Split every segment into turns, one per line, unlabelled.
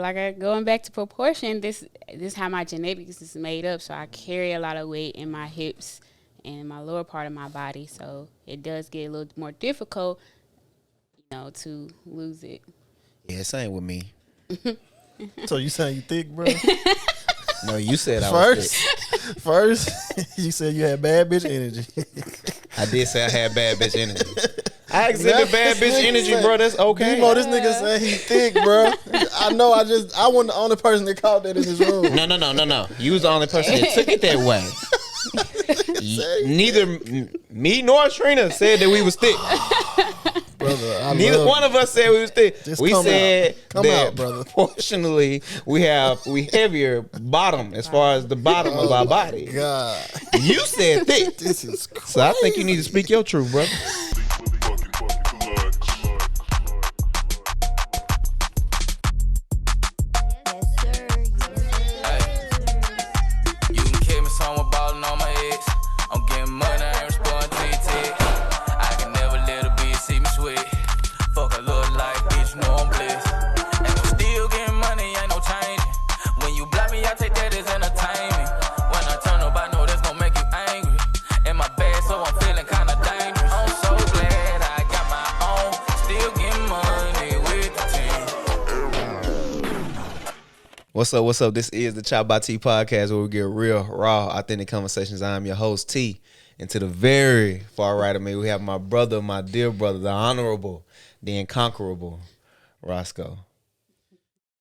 Going back to proportion, this how my genetics is made up. So I carry a lot of weight in my hips and in my lower part of my body. So it does get a little more difficult, to lose it.
Yeah, same with me.
So you saying you thick, bro?
No, you said I was thick.
First, you said you had bad bitch energy.
I did say I had bad bitch energy. I exhibit bad bitch energy, bro. That's okay.
Demo, this nigga say he thick, bro. I know. I wasn't the only person that caught that in this room.
No. You was the only person that took it that way. Neither me nor Treena said that we was thick.
Brother,
neither one of us said we was thick. We said that
brother.
Proportionally, we heavier bottom as far as the bottom of our body.
God,
you said thick.
This is crazy.
So I think you need to speak your truth, brother. What's up? This is the ChoppedByT where we get real, raw, authentic conversations. I'm your host, T. And to the very far right of me, we have my brother, my dear brother, the honorable, the incomparable, Roscoe.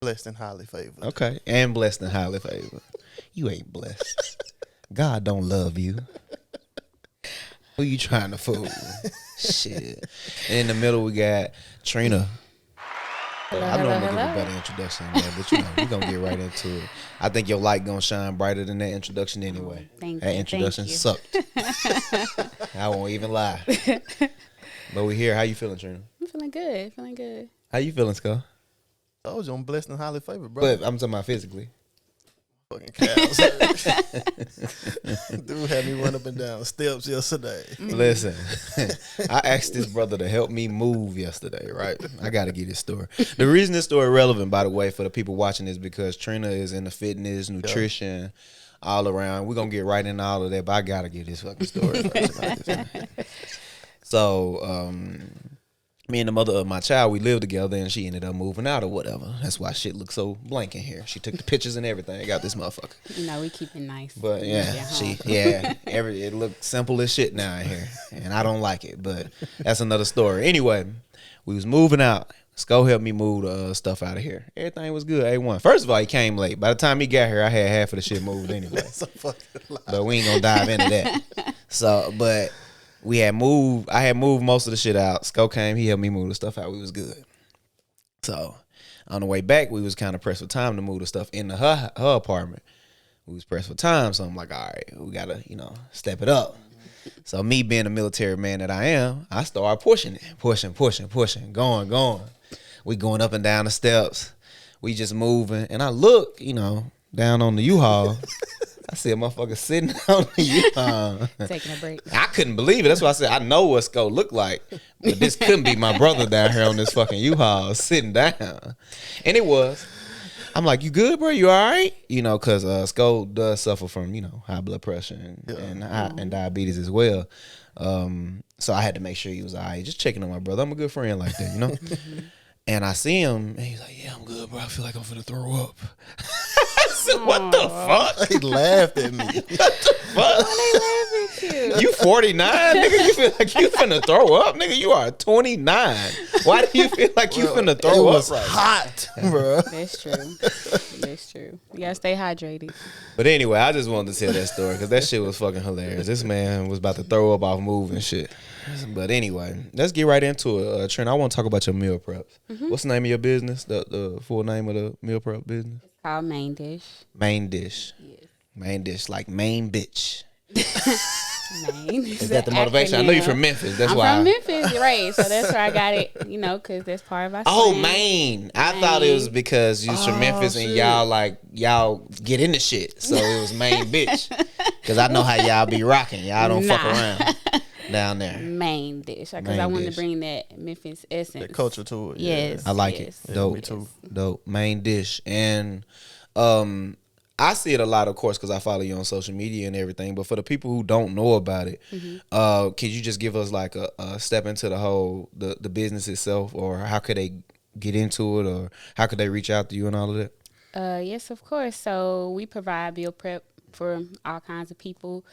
Blessed and highly favored.
Okay, and blessed and highly favored. You ain't blessed. God don't love you. Who you trying to fool? Shit. And in the middle, we got Treena. I normally give a better introduction, man, but we're going to get right into it. I think your light going to shine brighter than that introduction anyway. That introduction sucked. I won't even lie. But we here. How you feeling, Treena?
I'm feeling good.
How you feeling, Scoe?
I was on blessed and highly favored, bro.
But I'm talking about physically.
Fucking calves. Dude had me run up and down the steps yesterday.
Listen, I asked this brother to help me move yesterday, right? I got to get this story. The reason this story is relevant, by the way, for the people watching is because Treena is into fitness, nutrition, all around. We're going to get right into all of that, but I got to get this fucking story first about this, man. So, me and the mother of my child, we lived together, and she ended up moving out or whatever. That's why shit looks so blank in here. She took the pictures and everything. Got this motherfucker.
We keep it nice.
But it looked simple as shit now in here, and I don't like it. But that's another story. Anyway, we was moving out. Scoe helped me move the stuff out of here. Everything was good. A1. First of all, he came late. By the time he got here, I had half of the shit moved anyway.
That's a fucking lie.
But we ain't gonna dive into that. So, but. I had moved most of the shit out. Scoe came, he helped me move the stuff out. We was good. So on the way back, we was kind of pressed for time to move the stuff into her apartment. We was pressed for time, so I'm like, all right, we gotta, step it up. So me being the military man that I am, I started pushing, going. We going up and down the steps. We just moving, and I look, down on the U-Haul. I see a motherfucker sitting on the U-Haul.
Taking a break.
I couldn't believe it. That's why I said I know what Scoe look like. But this couldn't be my brother down here on this fucking U-Haul sitting down. And it was. I'm like, you good, bro? You all right? Because Scoe does suffer from, high blood pressure and diabetes as well. So I had to make sure he was all right. Just checking on my brother. I'm a good friend like that, And I see him, and he's like, yeah, I'm good, bro. I feel like I'm finna throw up. I said, what the fuck?
He laughed at me.
What the fuck?
Why they laugh at you?
You 49, nigga? You feel like you finna throw up? Nigga, you are 29. Why do you feel like you finna throw up?
It was hot, bro.
That's true. You gotta stay hydrated.
But anyway, I just wanted to tell that story because that shit was fucking hilarious. This man was about to throw up off moving shit. But anyway, let's get right into it. Trent, I want to talk about your meal preps. Mm-hmm. What's the name of your business? The full name of the meal prep business?
It's called Main Dish.
Main Dish.
Yes.
Main Dish, like main bitch.
Main.
Is that the motivation? Acronym. I know you're from Memphis. That's why.
I'm from Memphis, right? So that's where I got it. Because that's part of our.
Oh, Maine. I thought it was because you was from Memphis and y'all get into shit. So it was main bitch. Because I know how y'all be rocking. Y'all don't fuck around. down there.
main dish because
Main
I wanted
dish.
to bring that Memphis essence,
That culture to it.
Yes,
I like it.
yes.
Dope.
Me too.
Dope. Main dish. And I see it a lot, of course, because I follow you on social media and everything. But for the people who don't know about it, could you just give us like a step into the whole the business itself, or how could they get into it, or how could they reach out to you and all of that?
Yes, of course. So we provide meal prep for all kinds of people,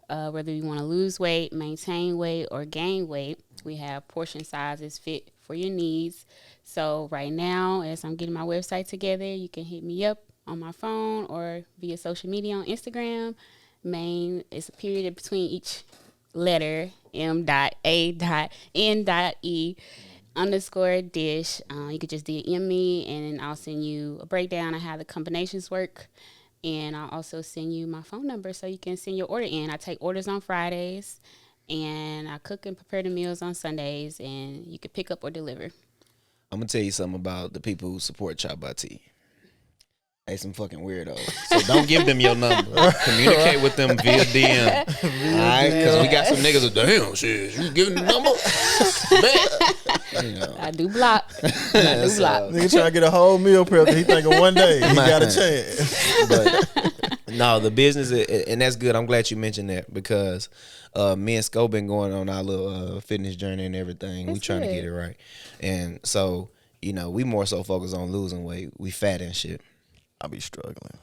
whether you want to lose weight, maintain weight, or gain weight. We have portion sizes fit for your needs. So right now, as I'm getting my website together, you can hit me up on my phone or via social media on Instagram. Main is a period between each letter, M.A.N.E_dish. You could just DM me, and I'll send you a breakdown of how the combinations work. And I'll also send you my phone number so you can send your order in. I take orders on Fridays, and I cook and prepare the meals on Sundays, and you can pick up or deliver.
I'm gonna tell you something about the people who support ChoppedByT. They some fucking weirdos. So don't give them your number. Communicate with them via DM. All right? Because we got some niggas that, damn, shit, you giving the number? Bet. You know.
I do block.
Nigga trying to get a whole meal prep. He thinking one day he got a chance.
But no, the business, and that's good. I'm glad you mentioned that because me and Scoe been going on our little fitness journey and everything. We trying to get it right. And so, you know, we more so focus on losing weight. We fat and shit.
I be struggling.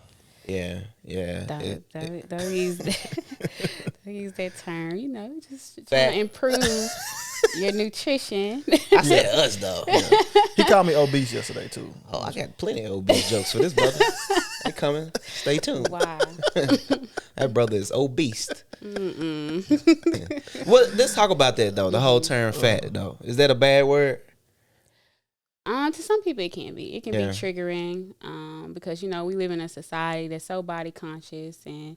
Yeah.
Don't use that term. You know, just trying to improve your nutrition.
I said us, though.
He called me obese yesterday, too.
Oh, I got plenty of obese jokes for this brother. They coming. Stay tuned.
Wow.
That brother is obese. Well, let's talk about that, though. The whole term fat, though. Is that a bad word?
To some people, it can be. It can be triggering because, you know, we live in a society that's so body conscious, and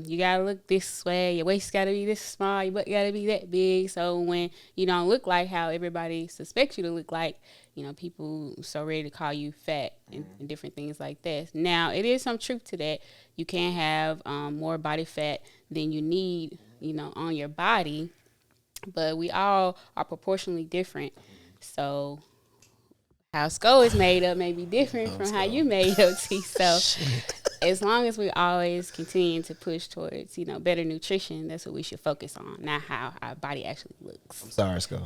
you got to look this way. Your waist got to be this small. Your butt got to be that big. So when you don't look like how everybody suspects you to look like, you know, people so ready to call you fat and different things like that. Now, it is some truth to that. You can have more body fat than you need, you know, on your body, but we all are proportionally different. So how Scoe is made up may be different from how you made up, T. So as long as we always continue to push towards, you know, better nutrition, that's what we should focus on, not how our body actually looks.
I'm sorry, Scoe.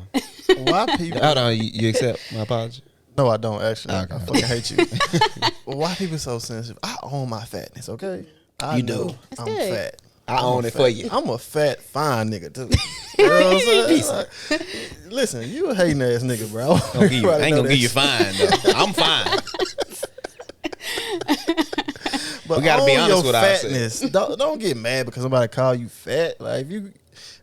Why people?
Hold on, you accept my apology?
No, I don't actually.
Okay.
I fucking hate you. Why people so sensitive? I own my fatness, okay? I
You
know
do.
That's
I'm
good.
fat.
I own it for you.
I'm a fat, fine nigga too. You know what I'm saying? Like, listen, you a hating ass nigga, bro.
I ain't gonna give you fine, though. I'm fine.
But
We gotta be
own
honest
your
with
fatness. Don't get mad because somebody call you fat. Like if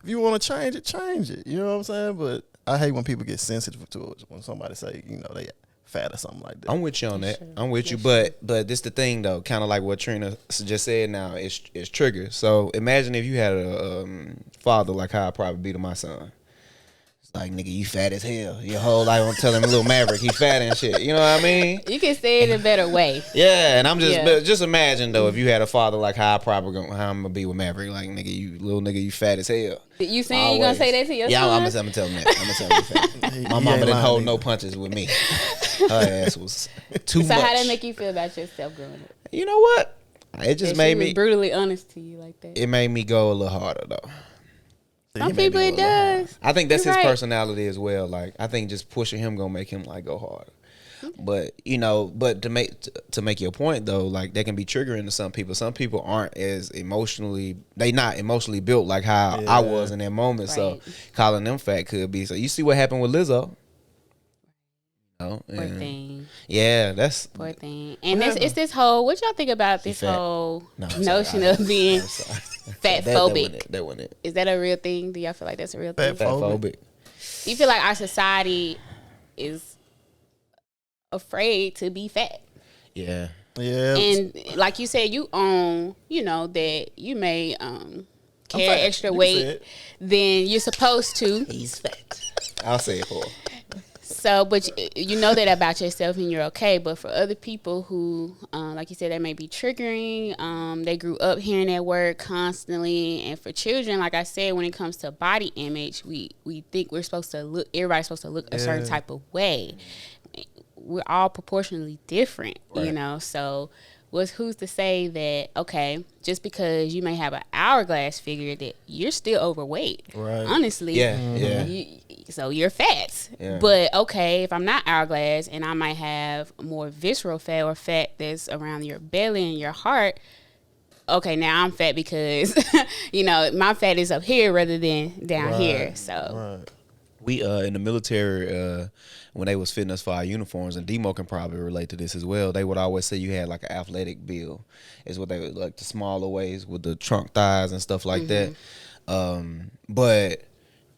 you want to change it, change it. You know what I'm saying? But I hate when people get sensitive to it when somebody say, you know, they fat or something like that.
I'm with you on that.
Sure.
I'm with you,
Yeah,
but this the thing though, kind of like what Treena just said. Now it's triggered. So imagine if you had a father like how I probably be to my son. It's like, nigga, you fat as hell. Your whole life I'm telling him, little Maverick, he fat and shit. You know what I mean?
You can say it in a better way.
Yeah, and I'm just
Yeah.
but just imagine though if you had a father like how I'm gonna be with Maverick. Like, nigga, you fat as hell.
You saying you gonna say that to your
Yeah,
son?
I'm gonna tell him that. I'm gonna tell him you fat. My mama didn't hold no punches with me. Her ass was too much.
So how that make you feel about yourself growing up?
You know what? It just
That
made
she was
me.
brutally honest to you like that.
It made me go a little harder though.
Some people it does.
I think that's
You're
his
right.
personality as well. Like I think just pushing him gonna make him like go harder. But you know, to make your point though, like that can be triggering to some people. Some people aren't as they not emotionally built like how I was in that moment. So
Right.
calling them fat could be. So you see what happened with Lizzo. You know?
Poor
And
thing.
yeah, that's
Poor thing. And it's this whole, what y'all think about this
fat?
whole
No, I'm sorry.
notion of being
I'm sorry.
fatphobic?
That wasn't it.
Is that a real thing? Do y'all feel like that's a real thing?
Fatphobic.
You feel like our society is afraid to be fat?
Yeah.
Yeah.
And like you said, you own, you know, that you may carry extra
You can say
weight
it.
than you're supposed to.
He's fat. I'll say it for her.
So, but you know that about yourself and you're okay. But for other people who, like you said, that may be triggering. They grew up hearing that word constantly. And for children, like I said, when it comes to body image, we think we're supposed to look, everybody's supposed to look a certain type of way. We're all proportionally different, you know. So who's to say that, okay, just because you may have an hourglass figure that you're still overweight,
right?
Honestly, so you're fat. But okay, if I'm not hourglass and I might have more visceral fat or fat that's around your belly and your heart, okay, now I'm fat because you know, my fat is up here rather than down here. So
we in the military, when they was fitting us for our uniforms, and Demo can probably relate to this as well, they would always say you had like an athletic build, is what they would like, the smaller ways with the trunk thighs and stuff like that. But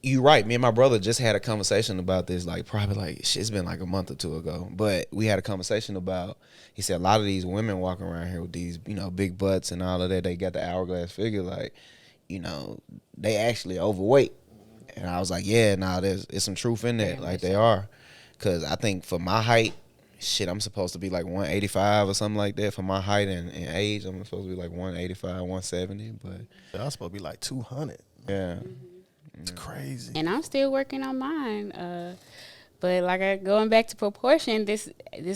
you're right. Me and my brother just had a conversation about this, like probably like it's been like a month or two ago. But we had a conversation about, he said a lot of these women walking around here with these, you know, big butts and all of that, they got the hourglass figure, like, you know, they actually overweight. And I was like, yeah, nah, there's some truth in that. Like they are. Because I think for my height, shit, I'm supposed to be like 185 or something like that. For my height and age, I'm supposed to be like 185, 170. But
I'm supposed to be like 200.
Yeah.
It's crazy.
And I'm still working on mine. But like going back to proportion, this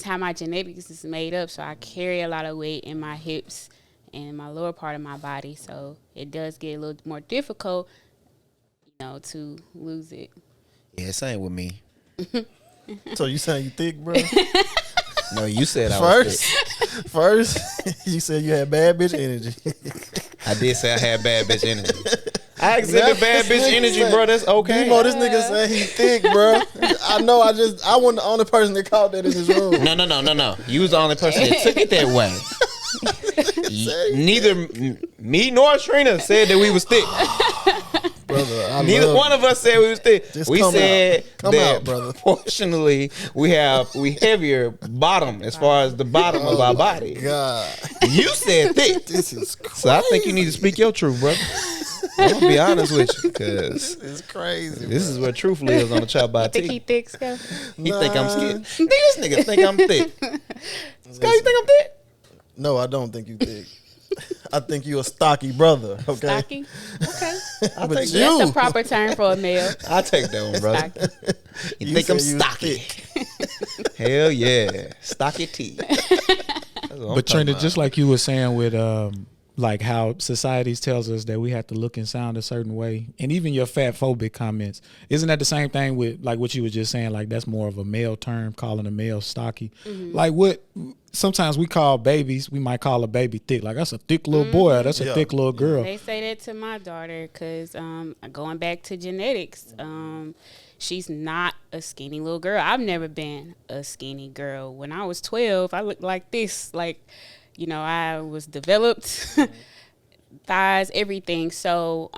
how my genetics is made up. So I carry a lot of weight in my hips and in my lower part of my body. So it does get a little more difficult, you know, to lose it.
Yeah, same with me.
So you saying you thick, bro?
No, you said I was thick.
First, you said you had bad bitch energy.
I did say I had bad bitch energy. I exhibit bad bitch energy, bro. That's okay.
Demo, this nigga say he thick, bro. I know. I wasn't the only person that called that in this room.
No. You was the only person that took it that way. Neither me nor Treena said that we was thick.
Brother,
neither one of us said we was thick.
Just
we said
come
that
out, brother.
Proportionally, we heavier bottom as far as the bottom of our body.
God,
you said thick.
This is crazy.
So I think you need to speak your truth, brother. I'm gonna be honest with you, because
this is crazy.
This is where truth lives on the ChoppedByT.
You think he thick, Scoe?
You think I'm scared? This nigga think I'm thick. Scoe, you think I'm thick?
No, I don't think you thick. I think you a stocky brother. Okay.
Stocky? Okay.
That's
the proper term for a male.
I'll take that one, brother. You think I'm stocky? Hell yeah. Stocky T.
But Treena, just like you were saying with like how society tells us that we have to look and sound a certain way, and even your fatphobic comments, isn't that the same thing with like what you were just saying? Like that's more of a male term, calling a male stocky. Like what sometimes we call babies, we might call a baby thick. Like that's a thick little boy, that's a thick little girl.
They say that to my daughter because going back to genetics, she's not a skinny little girl. I've never been a skinny girl. When I was 12, I looked like this, like, you know, I was developed, thighs, everything. So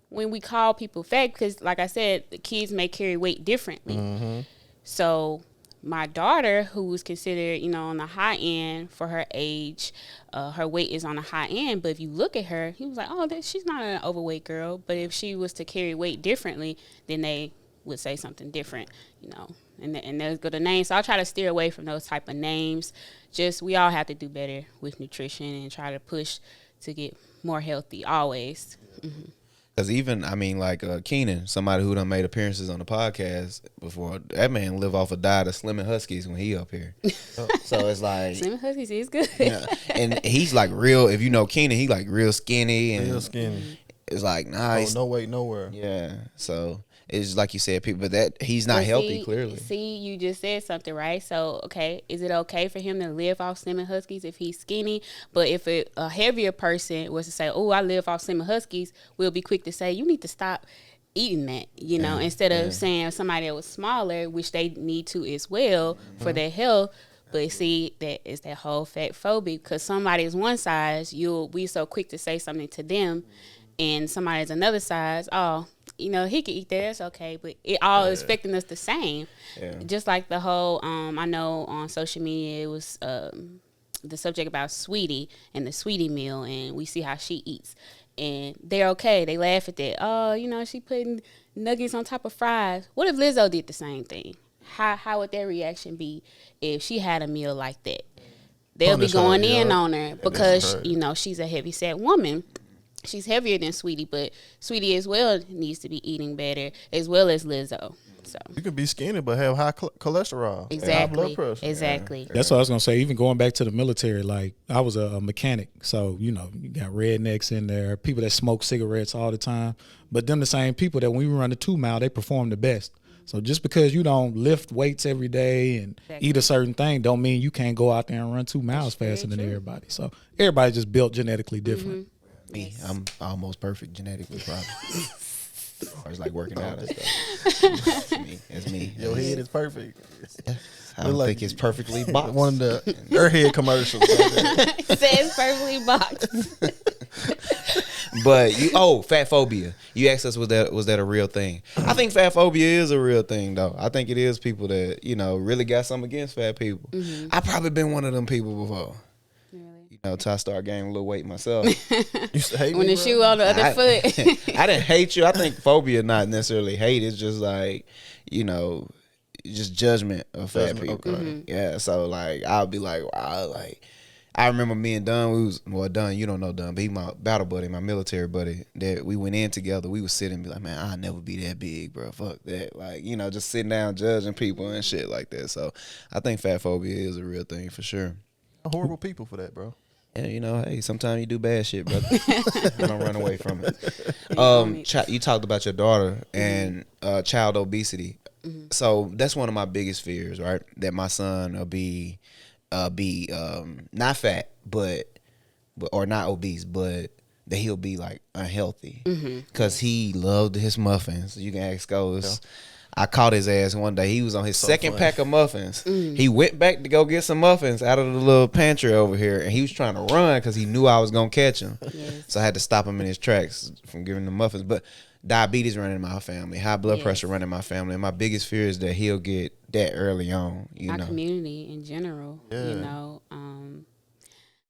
when we call people fat, because like I said, the kids may carry weight differently. So my daughter, who's considered, you know, on the high end for her age, her weight is on the high end. But if you look at her, he was like, oh, she's not an overweight girl. But if she was to carry weight differently, then they would say something different, you know. And those go the names. So I'll try to steer away from those type of names. Just we all have to do better with nutrition and try to push to get more healthy always.
Because even, I mean, like Keenan, somebody who done made appearances on the podcast before, that man live off a diet of Slim and Huskies when he up here. So it's like
Slim and Huskies is good.
And he's like real, if you know Keenan, he like real skinny. And
real skinny.
It's like, nah.
No weight, nowhere.
Yeah. So it's like you said, people, but that he's not healthy, clearly.
See, you just said something, right? So, okay, is it okay for him to live off Slim and Huskies if he's skinny? But if a heavier person was to say, oh, I live off Slim and Huskies, we'll be quick to say, you need to stop eating that, you know, instead of saying somebody that was smaller, which they need to as well for their health. But see, that is that whole fat phobia, because somebody is one size, you'll be so quick to say something to them, and somebody is another size, oh, you know, he could eat that, that's okay, but it all is affecting us the same. Just like the whole, I know on social media it was the subject about Sweetie and the Sweetie meal, and we see how she eats. and they're okay. They laugh at that. Oh, you know, she putting nuggets on top of fries. What if Lizzo did the same thing? How would their reaction be if she had a meal like that? They'll be going in on her because, you know, she's a heavy-set woman. She's heavier than Sweetie, but Sweetie as well needs to be eating better, as well as Lizzo. So
you can be skinny but have high cholesterol,
exactly,
high blood pressure.
Exactly.
That's what I was gonna say. Even going back to the military, like I was a mechanic, so you know you got rednecks in there, people that smoke cigarettes all the time. But them the same people that when we run the 2 mile, they perform the best. So just because you don't lift weights every day and eat a certain thing, don't mean you can't go out there and run 2 miles faster than everybody. So everybody's just built genetically different.
Me, I'm almost perfect genetically, probably. As far as like working out and stuff. It's me.
Your head is perfect.
I don't think it's perfectly boxed.
One of the Airhead commercials.
It says perfectly boxed.
But fat phobia. You asked us, was that a real thing? I think fat phobia is a real thing, though. I think it is people that, you know, really got something against fat people. Mm-hmm. I probably been one of them people before. You know, till I start gaining a little weight myself.
You used to hate
when
me,
the shoe on the other foot.
I didn't hate you. I think phobia not necessarily hate. It's just like, you know, just judgment of fat people. Okay. Mm-hmm. Yeah, so like I'll be like, wow, like I remember me and Dunn, Dunn, you don't know Dunn, but he my battle buddy, my military buddy, that we went in together. We would sit and be like, man, I'll never be that big, bro. Fuck that. Like, you know, just sitting down judging people and shit like that. So I think fat phobia is a real thing for sure.
Horrible people for that, bro.
Yeah, you know, hey, sometimes you do bad shit, brother. I don't run away from it. You talked about your daughter and child obesity. Mm-hmm. So that's one of my biggest fears, right? That my son will be not fat, but or not obese, but that he'll be like unhealthy because he loved his muffins. You can ask Scoe. I caught his ass one day. He was on his second pack of muffins. He went back to go get some muffins out of the little pantry over here, and he was trying to run because he knew I was going to catch him. Yes. So I had to stop him in his tracks from giving him muffins. But diabetes running in my family, high blood pressure running in my family, and my biggest fear is that he'll get that early on.
Our community in general, you know.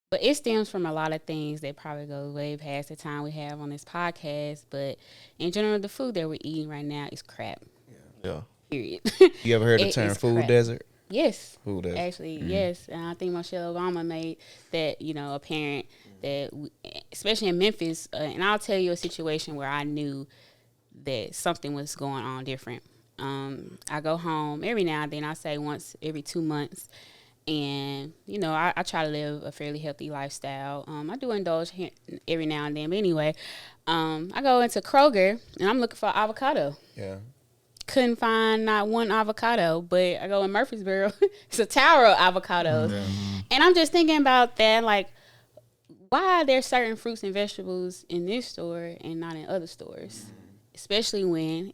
But it stems from a lot of things that probably go way past the time we have on this podcast. But in general, the food that we're eating right now is crap.
Yeah.
Period.
You ever heard the term food crap. Desert?
Yes.
Food desert.
Actually, yes. And I think Michelle Obama made that, you know, apparent that, especially in Memphis, and I'll tell you a situation where I knew that something was going on different. I go home every now and then. I say once every 2 months. And, you know, I try to live a fairly healthy lifestyle. I do indulge here every now and then. But anyway, I go into Kroger, and I'm looking for avocado. Yeah. Couldn't find not one avocado, but I go in Murfreesboro. It's a tower of avocados. Mm-hmm. And I'm just thinking about that, like, why are there certain fruits and vegetables in this store and not in other stores? Especially when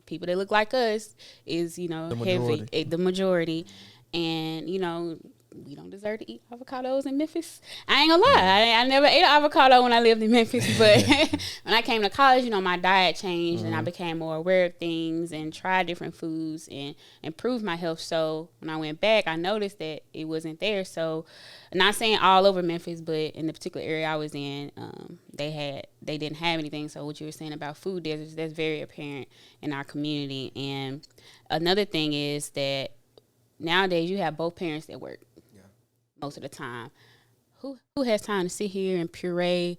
people that look like us is, you know, the majority. And, you know, we don't deserve to eat avocados in Memphis. I ain't gonna lie. I never ate an avocado when I lived in Memphis. But when I came to college, you know, my diet changed and I became more aware of things and tried different foods and improved my health. So when I went back, I noticed that it wasn't there. So not saying all over Memphis, but in the particular area I was in, they didn't have anything. So what you were saying about food deserts, that's very apparent in our community. And another thing is that nowadays you have both parents that work. Most of the time, who has time to sit here and puree,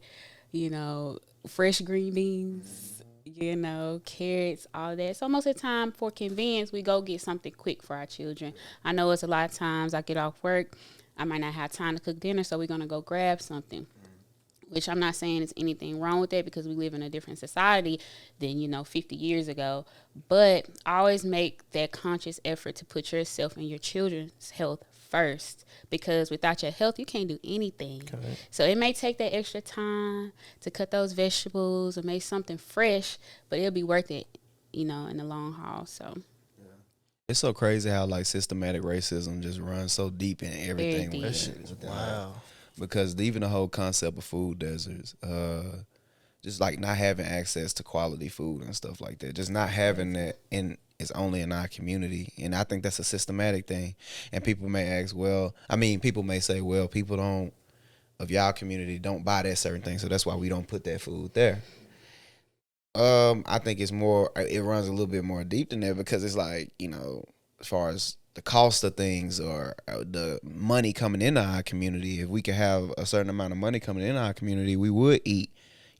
you know, fresh green beans, you know, carrots, all that. So most of the time, for convenience, we go get something quick for our children. I know it's a lot of times I get off work, I might not have time to cook dinner, so we're gonna go grab something. Which I'm not saying there's anything wrong with that because we live in a different society than, you know, 50 years ago. But always make that conscious effort to put yourself and your children's health first, because without your health, you can't do anything. Okay. So it may take that extra time to cut those vegetables or make something fresh, but it'll be worth it, you know, in the long haul. So
it's so crazy how like systematic racism just runs so deep in everything.
Deep.
That shit is wow. Because even the whole concept of food deserts, just like not having access to quality food and stuff like that, just not having that it's only in our community. And I think that's a systematic thing. And people may ask, people may say, well, people don't of y'all community don't buy that certain thing, so that's why we don't put that food there. I think it runs a little bit more deep than that, because it's like, as far as the cost of things or the money coming into our community, if we could have a certain amount of money coming into our community, we would eat,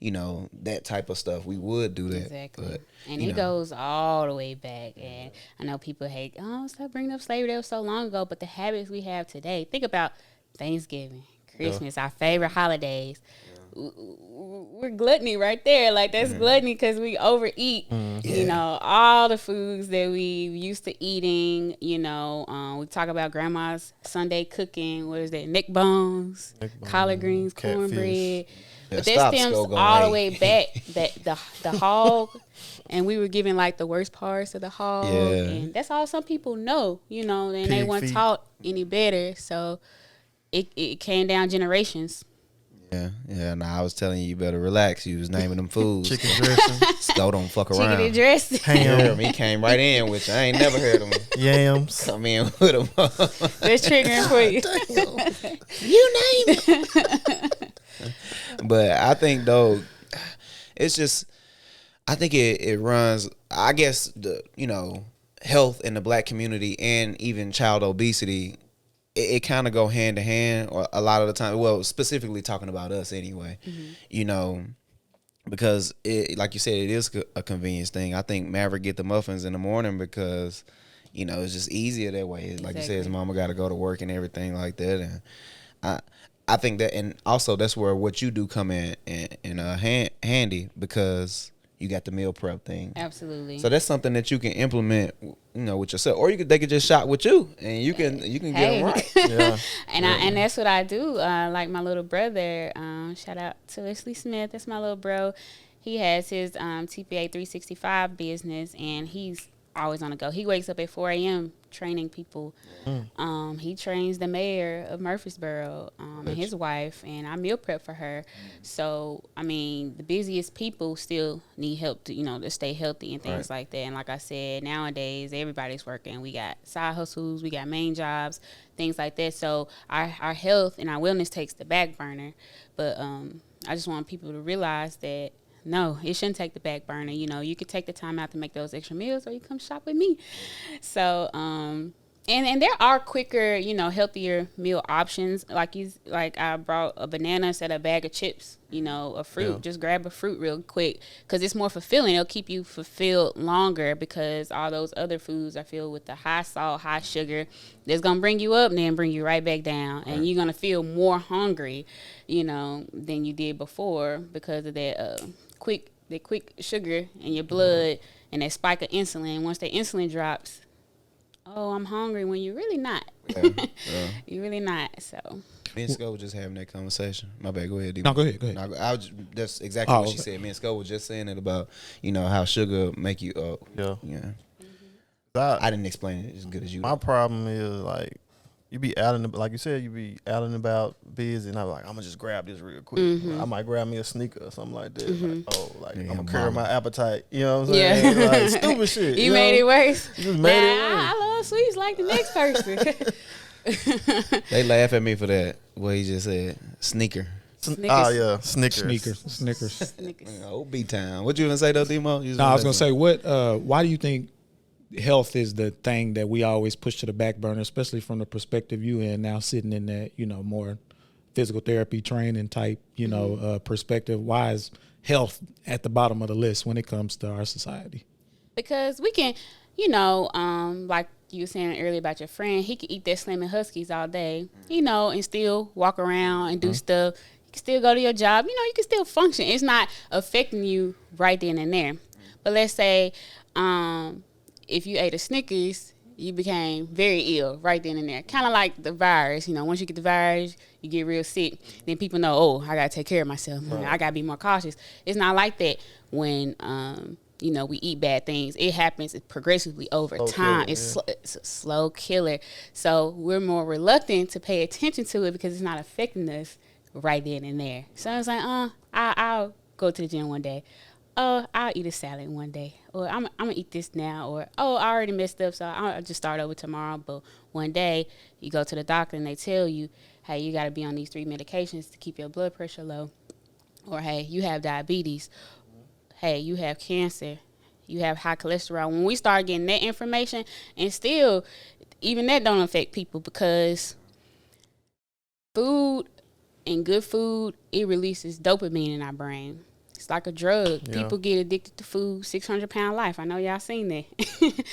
that type of stuff. We would do that.
Exactly.
But,
and it goes all the way back. And I know people hate, stop bringing up slavery. That was so long ago. But the habits we have today, think about Thanksgiving, Christmas, our favorite holidays. We're gluttony right there. Like, that's gluttony, because we overeat, all the foods that we used to eating. We talk about grandma's Sunday cooking. What is that? Neck bones, collard greens, cornbread. But that stems all the way back, that the hog, and we were given like the worst parts of the hog, and that's all some people know, and they weren't taught any better. So it came down generations.
Yeah. Nah, I was telling you better relax. You was naming them foods.
Chicken dressing.
Scoe don't fuck around.
Chicken dressing.
Ham.
He came right in, which I ain't never heard of him.
Yams.
Come in with him.
That's triggering for you.
You name it. But I think, though, it's just, I think it runs, I guess, the health in the black community and even child obesity, it kind of go hand to hand, or a lot of the time. Well, specifically talking about us anyway, because like you said, it is a convenience thing. I think Maverick get the muffins in the morning because, it's just easier that way. Like you said, his mama got to go to work and everything like that. And I think that, and also that's where what you do come in handy, because you got the meal prep thing.
Absolutely.
So that's something that you can implement, with yourself, or they could just shop with you, and you can get them right. Yeah.
And that's what I do. Like my little brother, shout out to Leslie Smith. That's my little bro. He has his TPA 365 business, and he's always on the go. He wakes up at 4 a.m. training people. He trains the mayor of Murfreesboro and his wife, and I meal prep for her. So, the busiest people still need help to stay healthy and things like that. And like I said, nowadays, everybody's working. We got side hustles, we got main jobs, things like that. So our health and our wellness takes the back burner. But I just want people to realize that no, it shouldn't take the back burner. You could take the time out to make those extra meals, or you come shop with me. So, and there are quicker, healthier meal options. Like I brought a banana instead of a bag of chips, a fruit. Yeah. Just grab a fruit real quick, because it's more fulfilling. It'll keep you fulfilled longer, because all those other foods are filled with the high salt, high sugar. That's going to bring you up and then bring you right back down. And you're going to feel more hungry, than you did before, because of that quick sugar in your blood and that spike of insulin. Once the insulin drops, I'm hungry, when you're really not. You're really not. So
me and Scoe were just having that conversation. My bad. Go ahead, D.
No, go ahead.
No, that's exactly what she said. Me and Scoe was just saying it about how sugar make you up. Yeah. I didn't explain it as good as you.
My problem is, like, you be out like you said, you be out and about busy, and I'm like, I'm gonna just grab this real quick. I might grab me a sneaker or something like that. I'm gonna curb my appetite. You know what I'm saying?
Yeah.
Like, stupid shit.
You made it worse.
You just made it worse.
I love sweets like the next person.
They laugh at me for that. What he just said, sneaker.
Snickers.
Oh yeah, Snickers.
Snickers.
OB time. What you gonna say though, Demo?
No, I was gonna say, why do you think health is the thing that we always push to the back burner, especially from the perspective you in now, sitting in that, more physical therapy training type, perspective? Why is health at the bottom of the list when it comes to our society?
Because we can, like you were saying earlier about your friend, he could eat that Slim and Huskies all day, and still walk around and do stuff. You can still go to your job. You can still function. It's not affecting you right then and there. But let's say, if you ate a Snickers, you became very ill right then and there. Kind of like the virus. Once you get the virus, you get real sick. Then people know, I got to take care of myself. I got to be more cautious. It's not like that when, we eat bad things. It happens progressively over time. It's a slow killer. So we're more reluctant to pay attention to it because it's not affecting us right then and there. So it's like, I'll go to the gym one day. I'll eat a salad one day, or I'm gonna eat this now, or I already messed up, so I'll just start over tomorrow. But one day you go to the doctor and they tell you, hey, you got to be on these 3 medications to keep your blood pressure low. Or, hey, you have diabetes. Hey, you have cancer. You have high cholesterol. When we start getting that information, and still, even that don't affect people, because food and good food, it releases dopamine in our brain. It's like a drug. Yeah. People get addicted to food. 600-pound life. I know y'all seen that.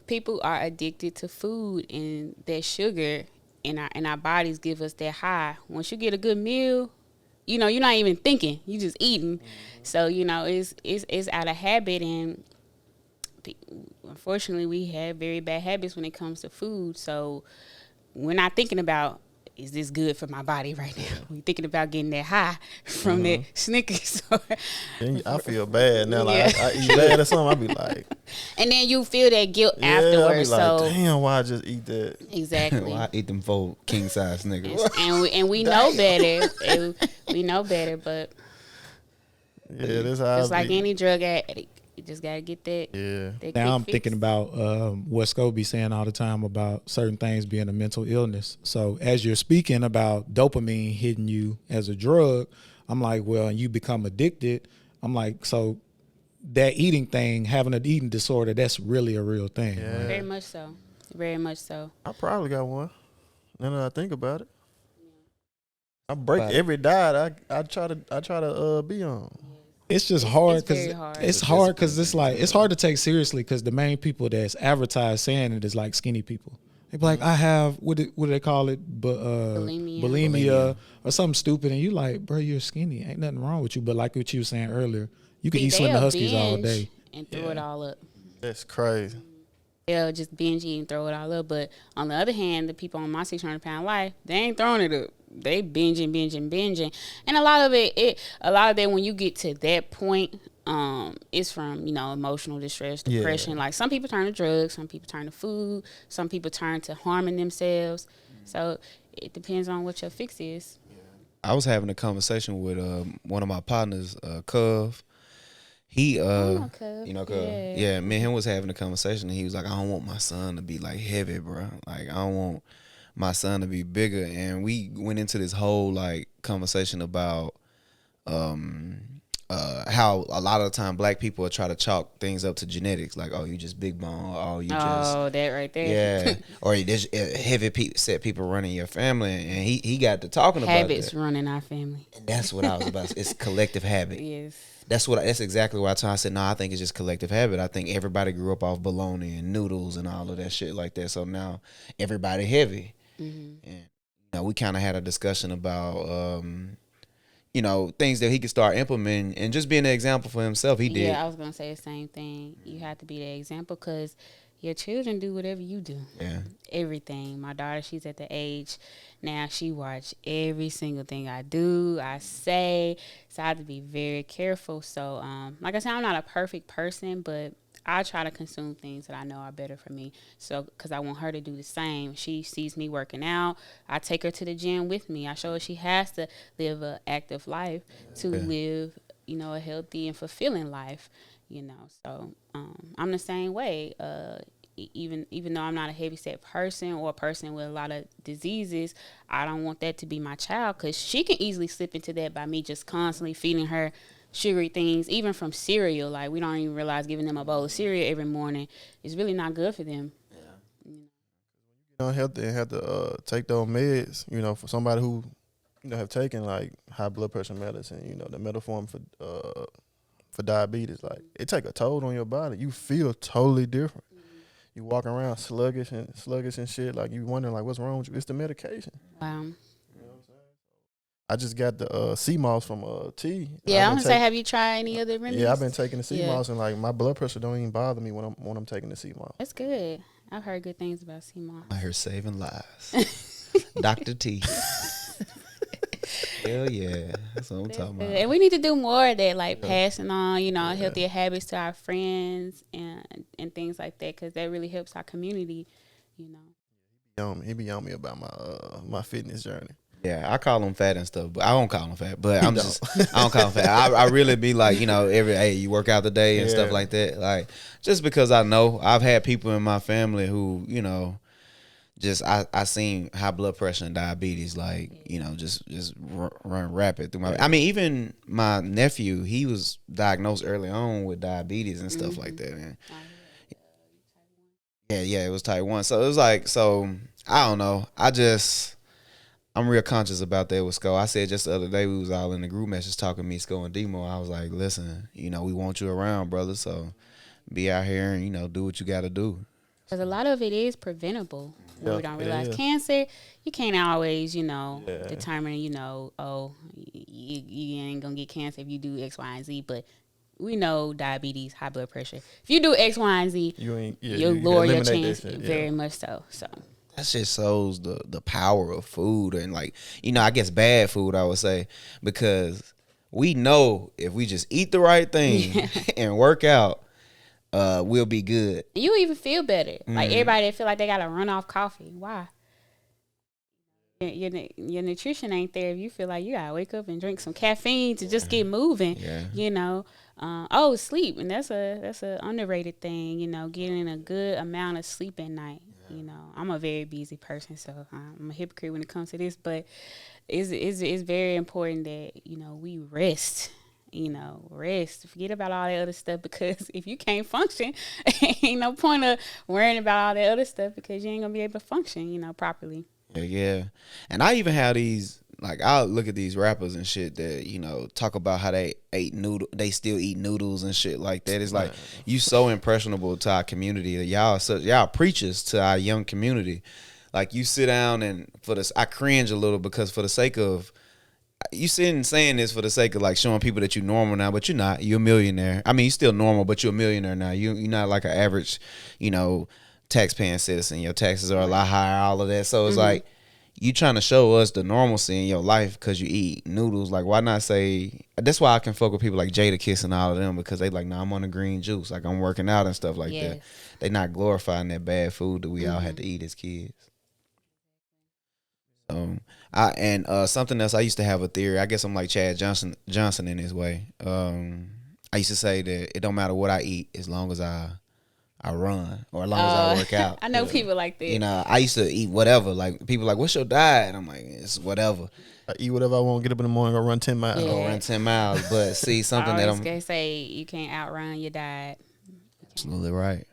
People are addicted to food, and that sugar in our bodies give us that high. Once you get a good meal, you know, you're not even thinking. You just eating. Mm-hmm. So, you know, it's out of habit, and unfortunately we have very bad habits when it comes to food. So we're not thinking about, is this good for my body right now? We're thinking about getting that high from that Snickers.
I feel bad now. Like, I eat bad or something, I be like.
And then you feel that guilt afterwards.
I be like, damn, why I just eat that?
Exactly.
Why I eat them 4 king-size Snickers?
And we know better. We know better, but
that's how
it's like any drug addict. You just gotta get that.
Yeah.
That
now I'm
fix.
thinking about what Scoe be saying all the time about certain things being a mental illness. So as you're speaking about dopamine hitting you as a drug, I'm like, well, you become addicted. I'm like, so that eating thing, having an eating disorder, that's really a real thing.
Yeah.
Right?
Very much so. Very much so.
I probably got one. Now that I think about it, I break every diet I try to be on.
It's just hard
because
it's like it's hard to take seriously because the main people that's advertised saying it is like skinny people. They be like, I have what do they call it? Bulimia or something stupid, and you like, bro, you're skinny. Ain't nothing wrong with you. But like what you were saying earlier, you could eat Slim and Huskies all day
and throw it all up.
That's crazy.
They'll just binge eat and throw it all up. But on the other hand, the people on my 600-pound life, they ain't throwing it up. They binging. And a lot of that, when you get to that point, it's from, you know, emotional distress, depression. Like, some people turn to drugs, some people turn to food, some people turn to harming themselves. So it depends on what your fix is.
I was having a conversation with one of my partners, Cove. He,
Cove.
You know, Cove. Yeah, me and him was having a conversation, and he was like, I don't want my son to be like heavy, bro. Like, I don't want my son to be bigger. And we went into this whole like conversation about how a lot of the time black people try to chalk things up to genetics, like, oh, you just big bone, oh, you just
that right there.
Yeah. Or there's heavy set people running your family, and he got to talking about
habits running our family.
And that's what I was about. It's collective habit.
Yes.
That's exactly what I said. No, I think it's just collective habit. I think everybody grew up off bologna and noodles and all of that shit like that. So now everybody heavy. Mm-hmm. And you know, we kind of had a discussion about you know, things that he could start implementing and just being an example for himself. He did.
Yeah, I was gonna say the same thing. You have to be the example because your children do whatever you do.
Yeah.
Everything. My daughter, she's at the age now, she watch every single thing I do, I say. So I have to be very careful. So, like I said, I'm not a perfect person, but I try to consume things that I know are better for me. So, because I want her to do the same. She sees me working out. I take her to the gym with me. I show her she has to live an active life to live, you know, a healthy and fulfilling life, you know. So, I'm the same way. Even though I'm not a heavyset person or a person with a lot of diseases, I don't want that to be my child because she can easily slip into that by me just constantly feeding her sugary things, even from cereal. Like, we don't even realize giving them a bowl of cereal every morning is really not good for them.
Yeah. You don't have to take those meds, you know, for somebody who, you know, have taken like high blood pressure medicine, you know, the metformin for diabetes. Like, it take a toll on your body. You feel totally different. You walk around sluggish and shit. Like, you wondering like, what's wrong with you? It's the medication.
Wow.
I just got the sea moss from T.
Yeah, I'm gonna say, have you tried any other remedies?
Yeah, I've been taking the sea moss, and like my blood pressure don't even bother me when I'm taking the sea moss.
That's good. I've heard good things about sea moss.
I heard saving lives. Dr. T. Hell yeah, that's what I'm talking about.
And we need to do more of that, like passing on, you know, healthier habits to our friends and things like that, because that really helps our community, you know.
He be on me about my fitness journey.
Yeah, I call him fat and stuff, but I don't call him fat. But I don't call him fat. I really be like, you know, you work out today and stuff like that. Like, just because I know I've had people in my family who, you know, I seen high blood pressure and diabetes, like, you know, just run rapid through my. I mean, even my nephew, he was diagnosed early on with diabetes and stuff like that, man. Yeah, it was type 1. So it was like, so I don't know. I'm real conscious about that with Scoe. I said just the other day, we was all in the group message talking, me, Scoe, and Demo. I was like, listen, you know, we want you around, brother. So be out here and, you know, do what you got to do.
Because a lot of it is preventable. We don't realize cancer, you can't always, you know, determine, you know, you ain't going to get cancer if you do X, Y, and Z. But we know diabetes, high blood pressure. If you do X, Y, and Z, you'll lower your chance very much so.
That shit shows the power of food and, like, you know, I guess bad food, I would say, because we know if we just eat the right thing and work out, we'll be good.
You even feel better. Like everybody feel like they got to run off coffee. Why? Your nutrition ain't there if you feel like you got to wake up and drink some caffeine to just get moving, you know. Sleep. And that's a underrated thing, you know, getting a good amount of sleep at night. You know, I'm a very busy person, so I'm a hypocrite when it comes to this, but it's very important that, you know, we rest. You know, rest. Forget about all that other stuff, because if you can't function, ain't no point of worrying about all that other stuff, because you ain't gonna be able to function, you know, properly.
Yeah. And I even have these, like, I'll look at these rappers and shit that, you know, talk about how they still eat noodles and shit like that. It's like, you so impressionable to our community that y'all preachers to our young community. Like, you sit down and I cringe a little, because for the sake of, you sitting saying this for the sake of, like, showing people that you're normal now, but you're not. You're a millionaire. I mean, you're still normal, but you're a millionaire now. You're not like an average, you know, tax-paying citizen. Your taxes are a lot higher, all of that. So it's like, you trying to show us the normalcy in your life because you eat noodles. Like, why not say, that's why I can fuck with people like Jada Kiss and all of them, because they like, nah, I'm on the green juice. Like, I'm working out and stuff like that. They not glorifying that bad food that we all had to eat as kids. Something else, I used to have a theory. I guess I'm like Chad Johnson in his way. I used to say that it don't matter what I eat as long as I run, or as long as I work out.
I know people like that.
You know, I used to eat whatever. Like, people like, what's your diet? And I'm like, it's whatever.
I eat whatever I want. Get up in the morning, go run 10 miles.
Go run 10 miles. But see, something that I'm
gonna say, you can't outrun your diet.
Absolutely right.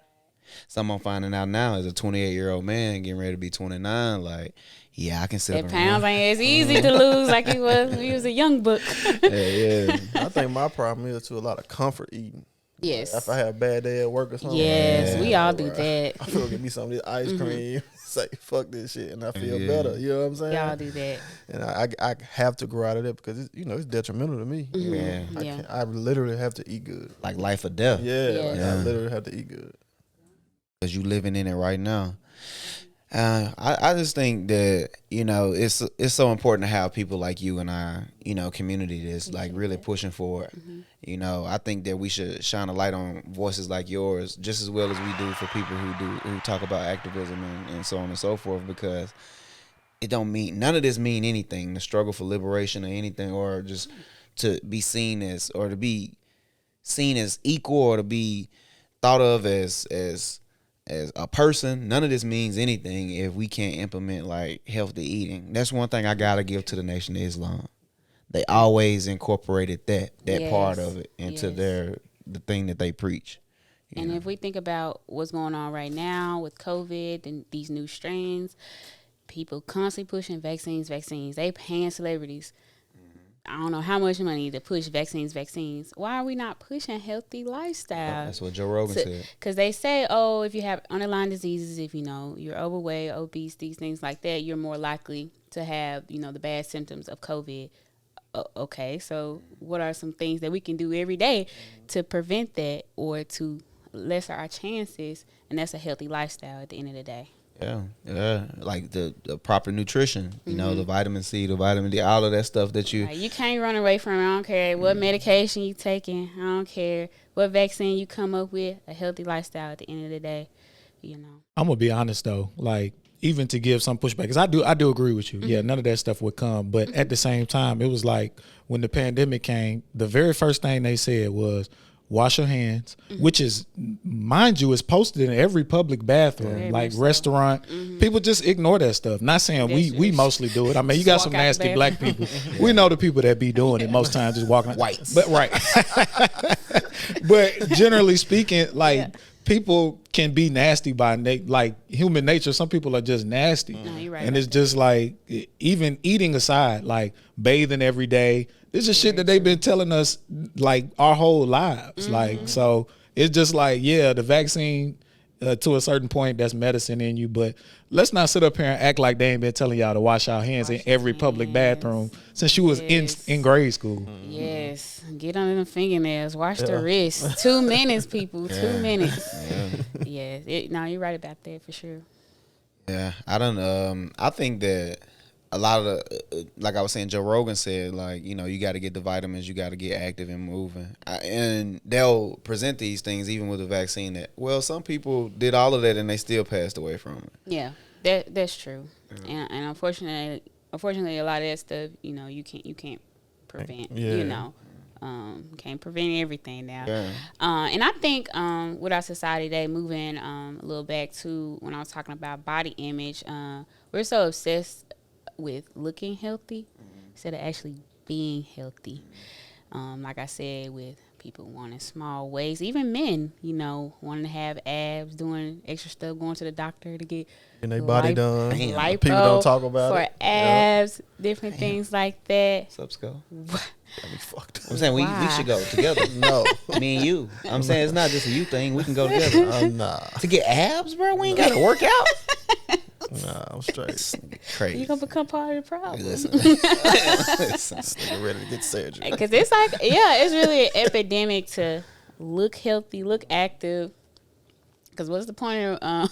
Something I'm finding out now as a 28-year-old man getting ready to be 29. Like, yeah, I can sit up and
pounds ain't as easy to lose like it was when he was a young buck.
Yeah. I think my problem is to a lot of comfort eating.
Yes.
If I have a bad day at work or something.
Yes, we all do that.
I feel get me some of this ice cream. Say fuck this shit, and I feel better. You know what I'm saying?
Y'all do that.
And I have to grow out of that, because it's, you know, it's detrimental to me.
Yeah.
I literally have to eat good.
Like life or death.
I literally have to eat good.
Because you living in it right now. I just think that, you know, it's so important to have people like you in our, you know, community that's like really pushing for it. You know, I think that we should shine a light on voices like yours just as well as we do for people who talk about activism and so on and so forth, because it don't mean, none of this mean anything, the struggle for liberation or anything, or just to be seen as, or to be seen as equal, or to be thought of as a person. None of this means anything if we can't implement like healthy eating. That's one thing I gotta give to the Nation of Islam. They always incorporated that part of it into the thing that they preach.
And if we think about what's going on right now with COVID and these new strains, people constantly pushing vaccines. They paying celebrities I don't know how much money to push vaccines. Why are we not pushing healthy lifestyle?
That's what Joe Rogan said.
Because they say, oh, if you have underlying diseases, if, you know, you're overweight, obese, these things like that, you're more likely to have, you know, the bad symptoms of COVID. Okay, so what are some things that we can do every day to prevent that or to lessen our chances? And that's a healthy lifestyle at the end of the day.
Yeah, like the proper nutrition, you know, the vitamin C, the vitamin D, all of that stuff that you...
You can't run away from it. I don't care what medication you taking. I don't care what vaccine you come up with. A healthy lifestyle at the end of the day, you know.
I'm going to be honest, though. Like, even to give some pushback, because I do agree with you. Yeah, none of that stuff would come. But at the same time, it was like when the pandemic came, the very first thing they said was, wash your hands, which is, mind you, is posted in every public bathroom, like restaurant. People just ignore that stuff. Not saying we mostly do it. I mean, you got some nasty black people. We know the people that be doing it most times, just walking
Whites.
But right. But generally speaking, like people can be nasty by like human nature. Some people are just nasty.
No, you're right
and it's just like, even eating aside, like bathing every day. This is shit that they've been telling us like our whole lives. Like, so it's just like, yeah, the vaccine to a certain point, that's medicine in you. But let's not sit up here and act like they ain't been telling y'all to wash our hands in every public bathroom since you was in grade school.
Yes. Get under the fingernails. Wash the wrist. 2 minutes, people. 2 minutes. No, you're right about that for sure.
Yeah, I think that a lot of the, like I was saying, Joe Rogan said, like, you know, you got to get the vitamins, you got to get active and moving. And they'll present these things even with the vaccine that, well, some people did all of that and they still passed away from it.
Yeah, that's true. And unfortunately, a lot of that stuff, you know, you can't prevent. You know, can't prevent everything now. And I think with our society today, moving a little back to when I was talking about body image, we're so obsessed with looking healthy instead of actually being healthy. Like I said, with people wanting small waist, even men, you know, wanting to have abs, doing extra stuff, going to the doctor to get
their body done.
Lipo
People don't talk about
for
it.
abs, different things like that.
What's up, Scoe?
Got me fucked up.
I'm saying we should go together.
No.
Me and you. I'm saying it's not just a you thing. We can go together.
Nah.
To get abs, bro, we ain't got to work out.
Nah, I'm straight.
Crazy.
You gonna become part of the problem.
Listen.
Nigga ready to get surgery.
Because it's like, it's really an epidemic to look healthy, look active. Because what's the point of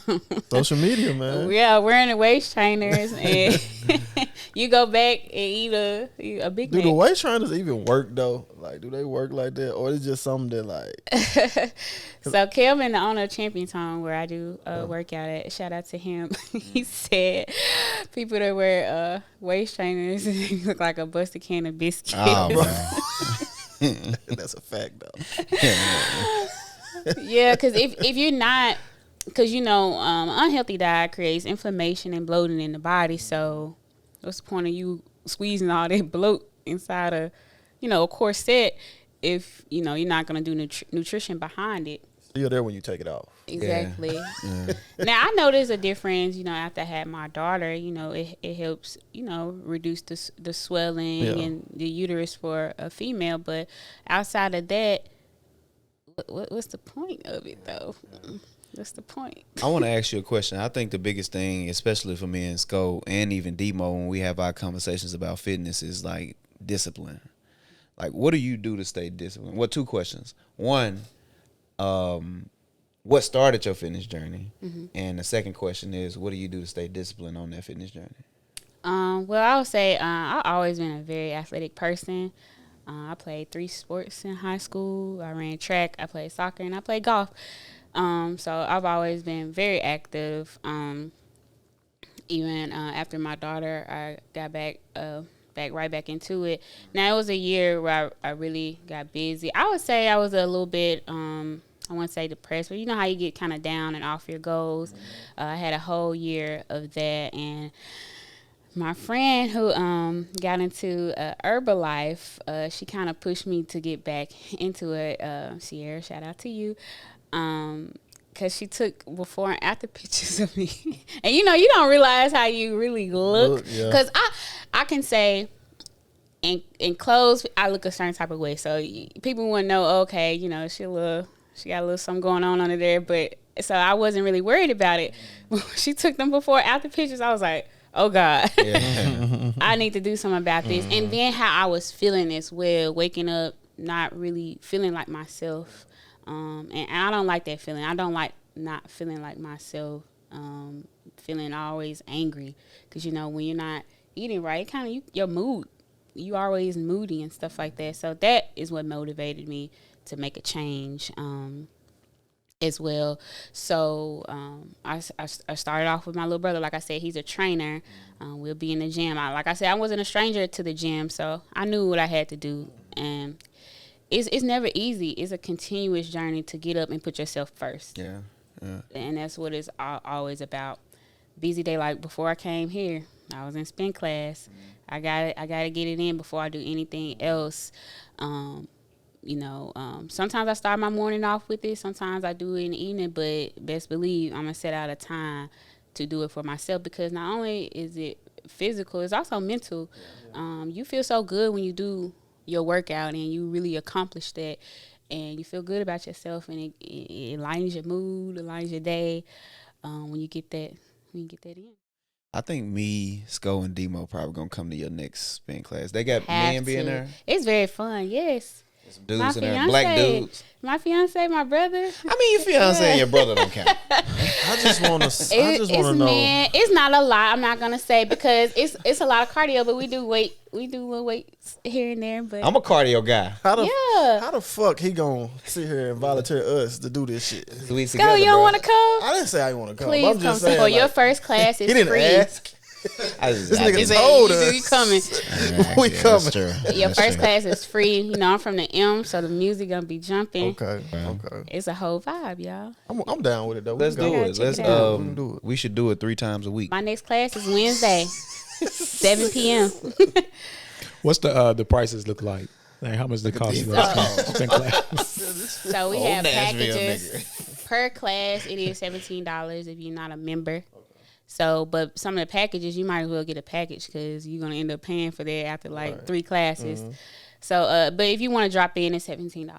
Social media, man.
wearing the waist trainers and you go back and eat a Big Mac.
Do the waist trainers even work though? Like, do they work like that, or is it just something that like?
So Kelvin, the owner of Champion Tone, where I do workout at, shout out to him. He said people that wear waist trainers look like a busted can of biscuits.
That's a fact though.
Yeah, because if you're not, because you know, unhealthy diet creates inflammation and bloating in the body. So what's the point of you squeezing all that bloat inside a, you know, a corset if you know you're not gonna do nutrition behind it?
Still there when you take it off.
Exactly. Yeah. Now I know there's a difference. You know, after I had my daughter, you know, it helps, you know, reduce the swelling and the uterus for a female. But outside of that, what's the point of it though? What's the point?
I want to ask you a question. I think the biggest thing, especially for me and Scoe and even Demo, when we have our conversations about fitness, is like discipline. Like, what do you do to stay disciplined? Well, 2 questions. One, what started your fitness journey? And the second question is, what do you do to stay disciplined on that fitness journey?
Well, I would say I've always been a very athletic person. I played 3 sports in high school. I ran track, I played soccer, and I played golf. So I've always been very active. Even after my daughter, I got right back into it. Now, it was a year where I really got busy. I would say I was a little bit, I wouldn't say depressed, but you know how you get kind of down and off your goals. I had a whole year of that, and my friend who got into Herbalife, she kind of pushed me to get back into it. Sierra, shout out to you. Because she took before and after pictures of me. And, you know, you don't realize how you really look. Because I can say in clothes, I look a certain type of way. So people want to know, okay, you know, she got a little something going on under there. But so I wasn't really worried about it. When she took them before and after pictures, I was like, oh God, I need to do something about this. And then how I was feeling as well, waking up, not really feeling like myself. And I don't like that feeling. I don't like not feeling like myself, feeling always angry. Because, you know, when you're not eating right, kind of your mood, you always moody and stuff like that. So that is what motivated me to make a change as well. So I started off with my little brother. Like I said, he's a trainer. We'll be in the gym. Like I said, I wasn't a stranger to the gym, so I knew what I had to do. And it's never easy. It's a continuous journey to get up and put yourself first.
Yeah.
And that's what it's always about. Busy day, like before I came here, I was in spin class. I gotta get it in before I do anything else. Sometimes I start my morning off with it. Sometimes I do it in the evening, but best believe I'm gonna set out a time to do it for myself, because not only is it physical, it's also mental. You feel so good when you do your workout and you really accomplish that, and you feel good about yourself, and it lightens your mood, it lightens your day when you get that in.
I think me, Scoe, and Demo probably gonna come to your next spin class. They got men being there.
It's very fun. Yes.
Some dudes in there, black dudes.
My fiance, my brother.
I mean, your fiance and your brother don't count.
I just want to know.
Man, it's not a lot. I'm not gonna say, because it's a lot of cardio, but we do little weights here and there. But
I'm a cardio guy.
How the fuck he gonna sit here and volunteer us to do this shit?
Scoe, you don't want to come?
I didn't say I want to come.
Please
I'm just saying,
for your first class is
he didn't
free.
Ask.
This
nigga told us.
You coming.
We coming.
Your first class is free. You know, I'm from the M, so the music gonna be jumping.
Okay.
It's a whole vibe, y'all.
I'm down with it though.
Let's do it.
Let's
do it. We should do it 3 times a week.
My next class is Wednesday, 7 p.m.
What's the prices look like? Like how much the cost for a spin class?
So we have packages per class. It is $17 if you're not a member. So, but some of the packages, you might as well get a package, because you're going to end up paying for that after like 3 classes. Mm-hmm. So, but if you want to drop in, it's $17.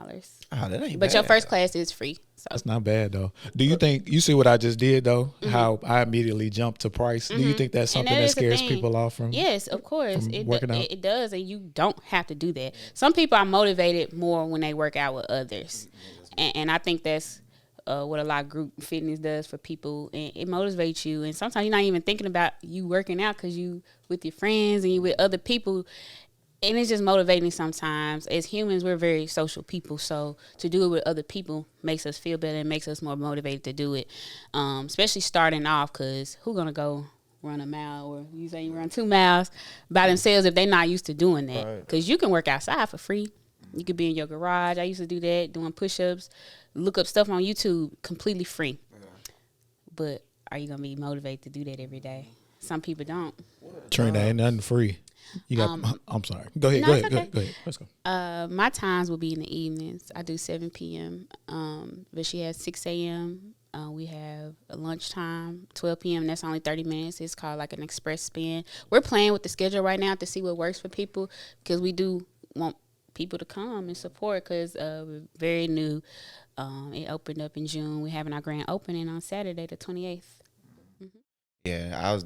Oh, that ain't
but
bad.
Your first class is free. So.
That's not bad though. Do you think, you see what I just did though? Mm-hmm. How I immediately jumped to price. Mm-hmm. Do you think that's something that scares people off from?
Yes, of course.
It
does, and you don't have to do that. Some people are motivated more when they work out with others. And I think that's what a lot of group fitness does for people, and it motivates you. And sometimes you're not even thinking about you working out, because you with your friends and you with other people, and it's just motivating. Sometimes as humans, we're very social people, so to do it with other people makes us feel better and makes us more motivated to do it, especially starting off, because who's gonna go run a mile, or you say you run 2 miles by themselves if they're not used to doing that? Because you can work outside for free. You could be in your garage. I used to do that, doing push-ups, look up stuff on YouTube, completely free. But are you going to be motivated to do that every day? Some people don't.
Treena, ain't nothing free. You got. I'm sorry. Go ahead.
No,
go ahead. Let's go.
My times will be in the evenings. I do 7 p.m. But she has 6 a.m. We have a lunchtime, 12 p.m. That's only 30 minutes. It's called like an express spin. We're playing with the schedule right now to see what works for people, because we do want people to come and support, because we're very new. It opened up in June. We're having our grand opening on Saturday, the 28th. Mm-hmm.
Yeah,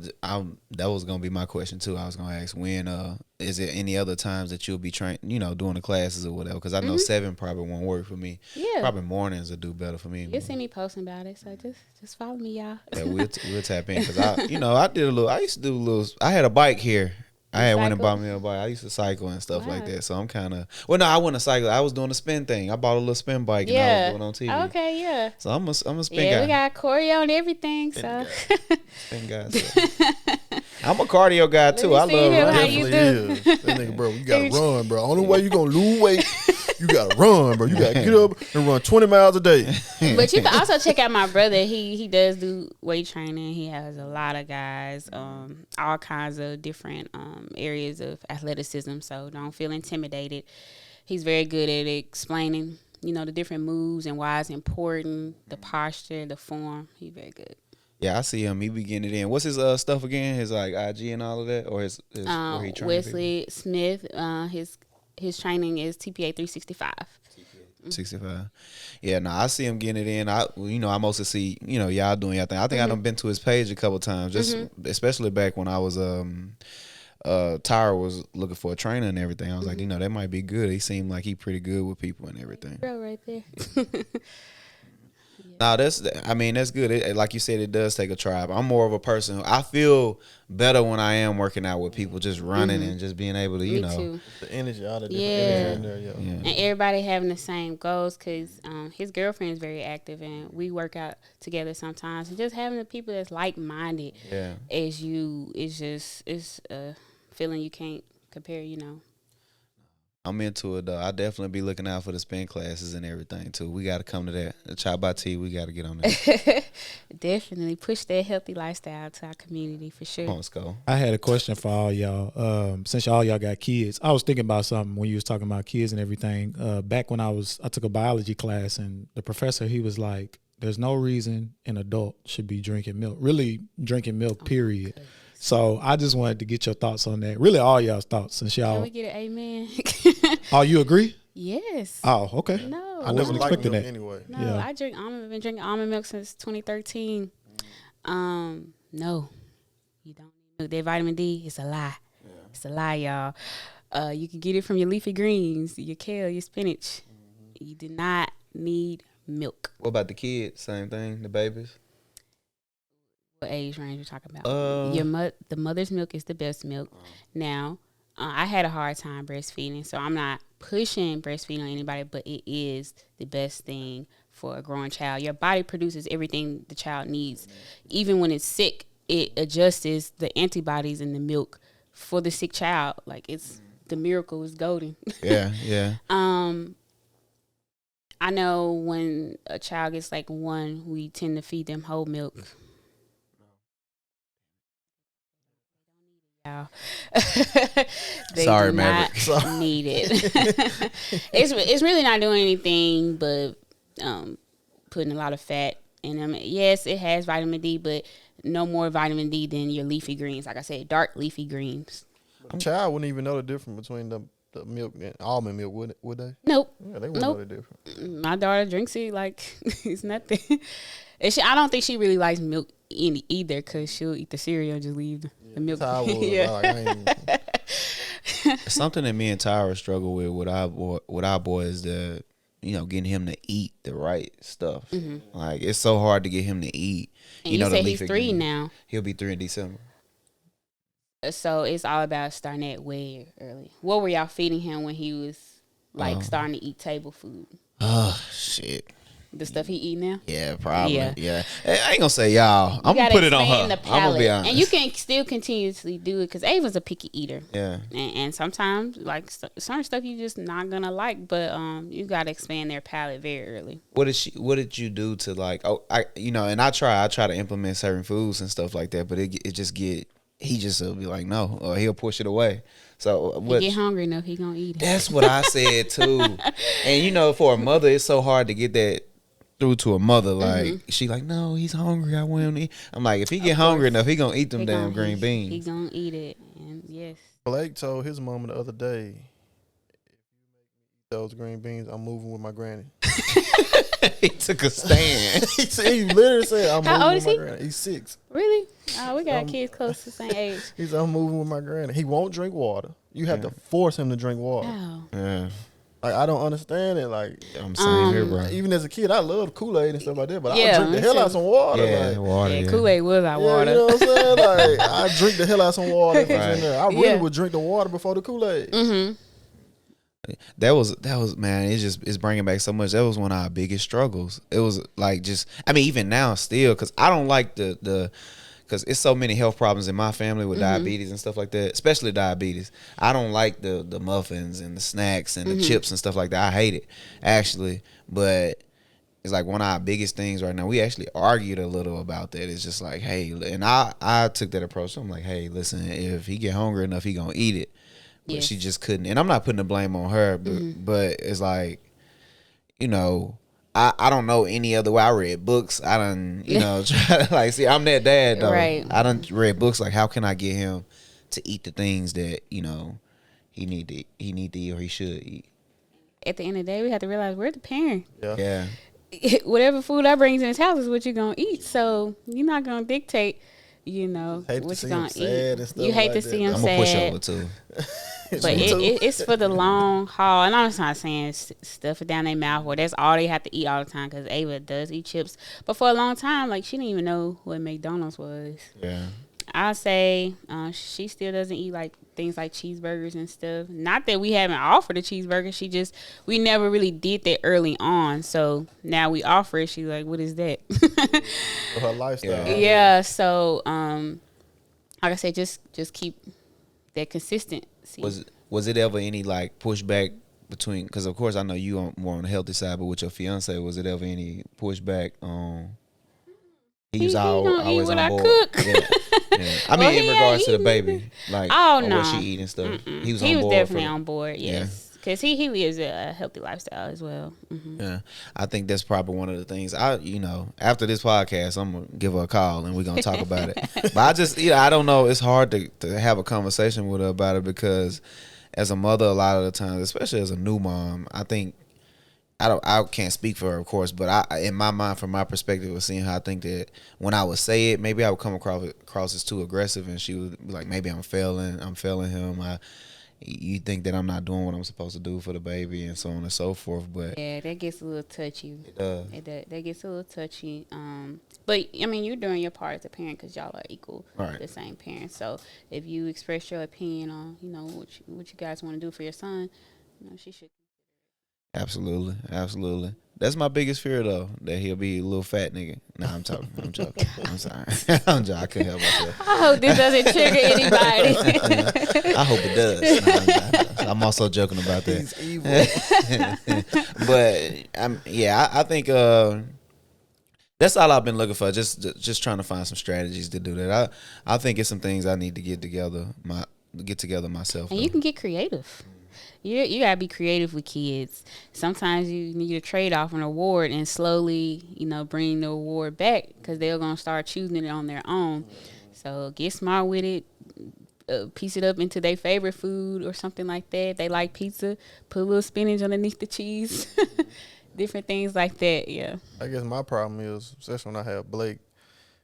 that was gonna be my question too. I was gonna ask, when is there any other times that you'll be doing the classes or whatever? Because I know 7 probably won't work for me.
Yeah,
probably mornings will do better for me.
You'll see me posting about it, so just follow me, y'all.
Yeah, we'll tap in, because I used to do a little. I had a bike here. I had went and bought me a bike. I used to cycle and stuff like that. So I'm kind of, no, I wasn't a cycle. I was doing a spin thing. I bought a little spin bike and I was doing on TV.
Okay, yeah.
So I'm a spin guy.
Yeah, we got choreo and everything. So
spin guy. So. I'm a cardio guy too. I love running.
How you do?
That nigga, bro, you gotta run, bro. Only way you gonna lose weight, you gotta run, bro. You gotta get up and run 20 miles a day.
But you can also check out my brother. He does do weight training. He has a lot of guys, all kinds of different areas of athleticism. So don't feel intimidated. He's very good at explaining, the different moves and why it's important, the posture, the form. He's very good.
Yeah, I see him. He be getting it in. What's his stuff again? His like IG and all of that, or his where he
Wesley people? Smith. His training is TPA 365.
65. Yeah, no, I see him getting it in. I mostly see, y'all doing your thing. I think I done been to his page a couple times, just especially back when I was Tyra was looking for a trainer and everything. I was like, that might be good. He seemed like he pretty good with people and everything.
Bro, right there.
No, that's good. Like you said, it does take a tribe. I'm more of a person. I feel better when I am working out with people, just running and just being able to,
Me too.
The energy, all the different energy in there, yeah.
And everybody having the same goals, because his girlfriend is very active, and we work out together sometimes. And just having the people that's like-minded as you, it's a feeling you can't compare,
I'm into it though. I definitely be looking out for the spin classes and everything too. We got to come to that. The ChoppedByT, we got to get on that.
Definitely push that healthy lifestyle to our community for sure.
Come on, Scoe.
I had a question for all y'all. Since all y'all got kids, I was thinking about something when you was talking about kids and everything. Back when I took a biology class, and the professor, he was like, "There's no reason an adult should be drinking milk. Really, drinking milk. Period." Okay. So I just wanted to get your thoughts on that. Really, all y'all's thoughts, since y'all.
Can we get an amen?
Oh, you agree?
Yes.
Oh, okay.
No,
I never liked milk anyway.
No, yeah. I've been drinking almond milk since 2013. No, you don't need milk. That vitamin D is a lie. Yeah. It's a lie, y'all. You can get it from your leafy greens, your kale, your spinach. Mm-hmm. You do not need milk.
What about the kids? Same thing, the babies?
What age range you're talking about? The mother's milk is the best milk. Now, I had a hard time breastfeeding, so I'm not pushing breastfeeding on anybody, but it is the best thing for a growing child. Your body produces everything the child needs. Even when it's sick, it adjusts the antibodies in the milk for the sick child. Like, it's the miracle is golden.
Yeah.
I know when a child gets like 1, we tend to feed them whole milk. They
Sorry,
do not need it. It's really not doing anything but putting a lot of fat in them. Yes, it has vitamin D, but no more vitamin D than your leafy greens. Like I said, dark leafy greens.
A child wouldn't even know the difference between the milk and almond milk, would they?
Nope.
Yeah, they wouldn't know the difference.
My daughter drinks it like it's nothing. And I don't think she really likes milk either, because she'll eat the cereal and just leave the milk.
Something that me and Tyra struggle with our boy is getting him to eat the right stuff. Mm-hmm. Like, it's so hard to get him to eat.
And you say he's 3 now.
He'll be 3 in December.
So it's all about starting that way early. What were y'all feeding him when he was starting to eat table food?
Oh, shit.
The stuff he eat now?
Yeah, probably. Yeah. I ain't gonna say y'all. I'm gonna put it on her. I'm gonna be honest.
And you can still continuously do it, because Ava's a picky eater.
Yeah.
And sometimes, like, certain stuff you just not gonna like, but you gotta expand their palate very early.
What did you do to, like? And I try to implement certain foods and stuff like that, but he just will be like, no, or he'll push it away. So
he get hungry enough, he gonna eat it.
That's what I said too. And for a mother, it's so hard to get that through to a mother. Like, she like, no, he's hungry, I want him to eat. I'm like, if he get hungry enough, he gonna eat them damn green beans.
He gonna eat it. And yes.
Blake told his mama the other day, if you make me eat those green beans, I'm moving with my granny.
He took a stand.
He literally said, I'm
How
moving
old
with my
is
granny. He's 6.
Really? Oh, we got kids close to the same age.
He said, I'm moving with my granny. He won't drink water. You have to force him to drink water.
Oh.
Yeah.
Like, I don't understand it. Like,
I'm saying here, bro.
Even as a kid, I loved Kool-Aid and stuff like that, but I drink the hell out of some water.
Yeah, water.
Yeah, Kool-Aid was our water.
You know what I'm saying? Like, I drink the hell out of some water if it's in there. I really would drink the water before the Kool-Aid.
Mm-hmm.
That was man. It's bringing back so much. That was one of our biggest struggles. It was like even now still, because I don't like because it's so many health problems in my family with diabetes and stuff like that, especially diabetes. I don't like the muffins and the snacks and the chips and stuff like that. I hate it, actually. But it's like one of our biggest things right now. We actually argued a little about that. It's just like, hey, and I took that approach. I'm like, hey, listen, if he get hungry enough, he gonna eat it. But she just couldn't. And I'm not putting the blame on her, but it's like, I don't know any other way. I read books. I done, try to see, I'm that dad though.
Right.
I done read books like, how can I get him to eat the things that, he need to eat or he should eat.
At the end of the day, we have to realize we're the parent.
Yeah.
Whatever food I bring to this house is what you're going to eat. So you're not going to dictate, what you're going to eat. You hate to see him sad.
I'm going to push over too.
But it's for the long haul. And I'm just not saying stuff it down their mouth or that's all they have to eat all the time, because Ava does eat chips. But for a long time, like, she didn't even know what McDonald's was.
Yeah.
I say she still doesn't eat like things like cheeseburgers and stuff. Not that we haven't offered a cheeseburger. We never really did that early on. So now we offer it. She's like, what is that?
Her lifestyle.
Yeah. So like I said, just keep that consistency.
was it ever any like pushback between? Because of course I know you on more on the healthy side, but with your fiance, was it ever any pushback on? He was always on board. Yeah. I mean, in regards to the baby, like, what she eat and stuff. He was
definitely on board. Yes, because he lives a healthy lifestyle as well.
Yeah, I think that's probably one of the things. After this podcast, I'm gonna give her a call and we're gonna talk about it. But I just, I don't know. It's hard to have a conversation with her about it because, as a mother, a lot of the times, especially as a new mom, I think. I can't speak for her, of course, but in my mind, from my perspective of seeing how I think that when I would say it, maybe I would come across as too aggressive, and she would be like, maybe I'm failing him. You think that I'm not doing what I'm supposed to do for the baby, and so on and so forth. But
yeah, that gets a little touchy.
It does.
That gets a little touchy. But I mean, you're doing your part as a parent because y'all are equal,
right.
The same parents. So if you express your opinion on, what you guys want to do for your son, she should.
Absolutely. That's my biggest fear, though, that he'll be a little fat nigga. Nah, I'm joking. I'm sorry. I'm joking. I couldn't help myself.
I hope this doesn't trigger anybody.
I hope it does. Nah, I'm also joking about that.
He's evil.
But I think that's all I've been looking for. Just trying to find some strategies to do that. I think it's some things I need to get together myself.
And you can get creative. You gotta be creative with kids. Sometimes you need to trade off an award and slowly, bring the award back because they're gonna start choosing it on their own. So get smart with it. Piece it up into their favorite food or something like that. If they like pizza, put a little spinach underneath the cheese. Different things like that. Yeah.
I guess my problem is, especially when I have Blake,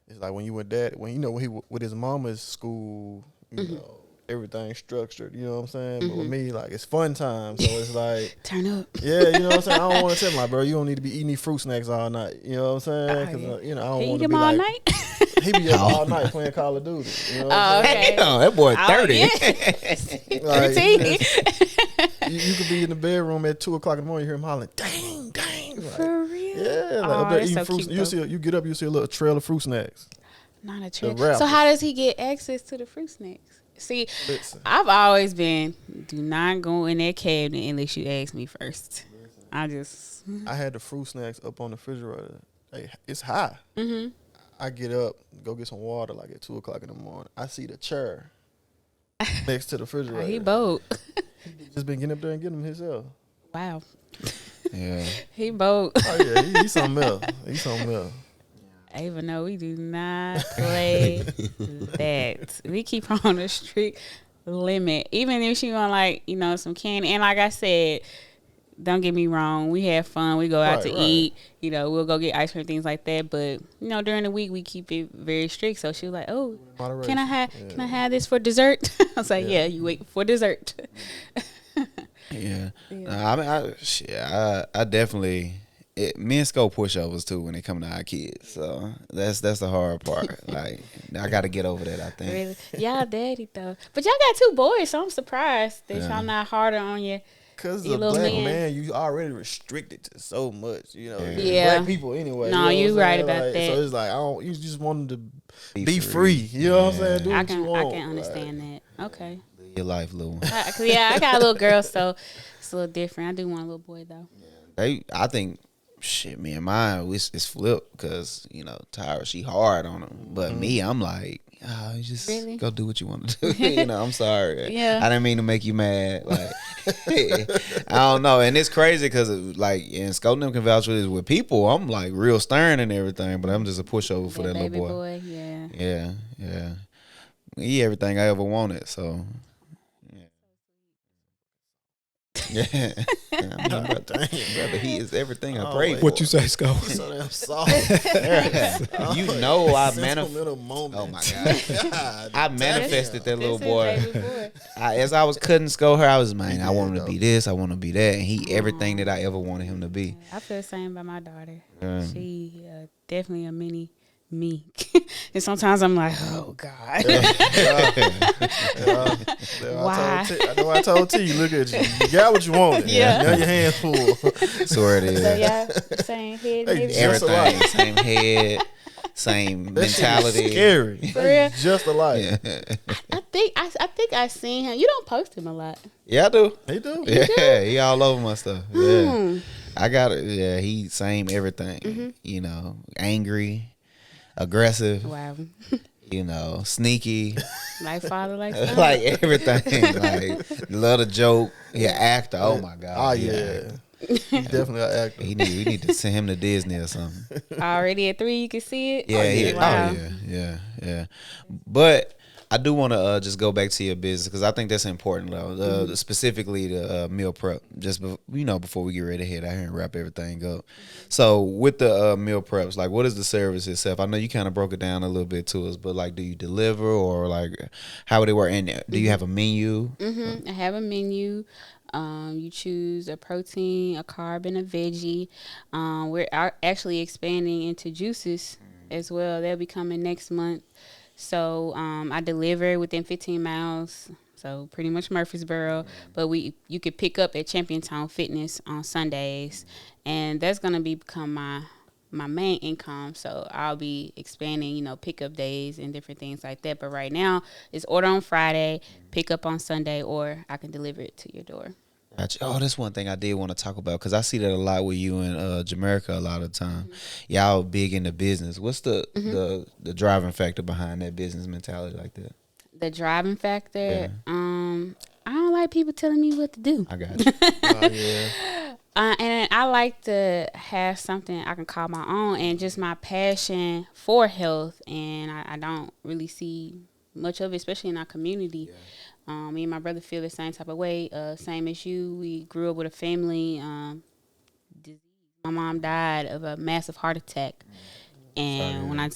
it's like when he with his mama's school, everything structured, you know what I'm saying? But with me, like, it's fun time, so it's like
turn up.
Yeah, you know what I'm saying? I don't want to tell him, like, bro, you don't need to be eating these fruit snacks all night. You know what I'm saying? Because I don't want to be
all
like
night?
he be up all night playing Call of Duty. You know what I'm saying?
Okay.
Damn, that boy 30.
Like,
you could be in the bedroom at 2:00 in the morning, you hear him hollering, dang. Like,
for real?
Yeah, like up there eating
so
fruit.
cute,
You get up, you see a little trail of fruit snacks.
Not a trail. So how does he get access to the fruit snacks? See,
Listen.
I've always been, do not go in that cabinet unless you ask me first. I
had the fruit snacks up on the refrigerator. It's high.
Mm-hmm.
I get up, go get some water like at 2:00 in the morning. I see the chair next to the refrigerator.
He bold.
Just been getting up there and getting them himself.
Wow.
Yeah.
He bold.
Oh, yeah. He's something else.
Ava, no, we do not play that. We keep on a strict limit. Even if she want some candy. And like I said, don't get me wrong, we have fun. We go out to eat. We'll go get ice cream, things like that. But during the week we keep it very strict. So she was like, "Oh, can I have this for dessert?" I was like, "Yeah, you wait for dessert."
Yeah. I definitely. Me and Scoe pushovers too when it come to our kids, so that's the hard part. Like, I got to get over that, I think.
Really? Y'all daddy though, but y'all got 2 boys, so I'm surprised that y'all not harder on you.
Cause a black man, you already restricted to so much,
Yeah.
Black people anyway.
No, you right about
that.
that.
So it's like you just want them to be free. You know what I'm saying? Do what you want.
I can understand that. Okay.
Live your life, little one.
I got a little girl, so it's a little different. I do want a little boy though.
I think. Shit, me and mine, it's flipped because, Tyra, she hard on him. But me, I'm like, just
really?
Go do what you want to do. I'm sorry.
Yeah.
I didn't mean to make you mad. Like, I don't know. And it's crazy because, and Scoe and them can vouch for this with people. I'm like real stern and everything, but I'm just a pushover for that little boy.
Yeah.
Yeah. He everything I ever wanted, so. Yeah. Brother, he is everything I prayed for.
What you say, Scoe?
So damn soft.
I manifested. Oh my God. I manifested that little boy. As I was cutting Scoe hair, I was, I want him to be this, I want to be that, and he everything that I ever wanted him to be.
I feel the same about my daughter. She definitely a mini me. And sometimes I'm like, oh God. Why?
I know I told T, look at you. You got what you wanted.
Yeah.
Now your hands full.
So it is.
So yeah, same head.
Everything. Same head. same
That shit is
mentality.
scary.
For real?
Just alike.
Yeah.
I think I seen him. You don't post him a lot.
Yeah, I do.
They do.
Yeah, he all over my stuff. Yeah, I got it. Yeah, he same everything. You know, angry, aggressive.
Wow.
You know, sneaky,
Like father, like son.
like everything. Like love to joke. He an actor. Oh my god.
Oh
he an
yeah.
actor.
He's definitely an actor.
We need to send him to Disney or something.
Already at 3, you can see it.
Yeah,
Wow.
yeah. But I do want to just go back to your business because I think that's important, though. Specifically the meal prep. Just before we get ready to head out here and wrap everything up. So with the meal preps, like, what is the service itself? I know you kind of broke it down a little bit to us, but like, do you deliver or like, how would it work? And do you have a menu?
I have a menu. You choose a protein, a carb, and a veggie. We're actually expanding into juices as well. They'll be coming next month. So I deliver within 15 miles. So pretty much Murfreesboro. But you could pick up at Championtown Fitness on Sundays. And that's going to become my main income. So I'll be expanding, pickup days and different things like that. But right now, it's order on Friday, pick up on Sunday, or I can deliver it to your door.
Gotcha. Oh, that's one thing I did want to talk about because I see that a lot with you and Jamaica a lot of the time. Y'all big into business. What's the driving factor behind that business mentality like that?
The driving factor, I don't like people telling me what to do.
I got you.
Oh yeah.
And I like to have something I can call my own and just my passion for health. And I don't really see much of it, especially in our community. Yeah. Me and my brother feel the same type of way. Same as you. We grew up with a family disease. My mom died of a massive heart attack. And when I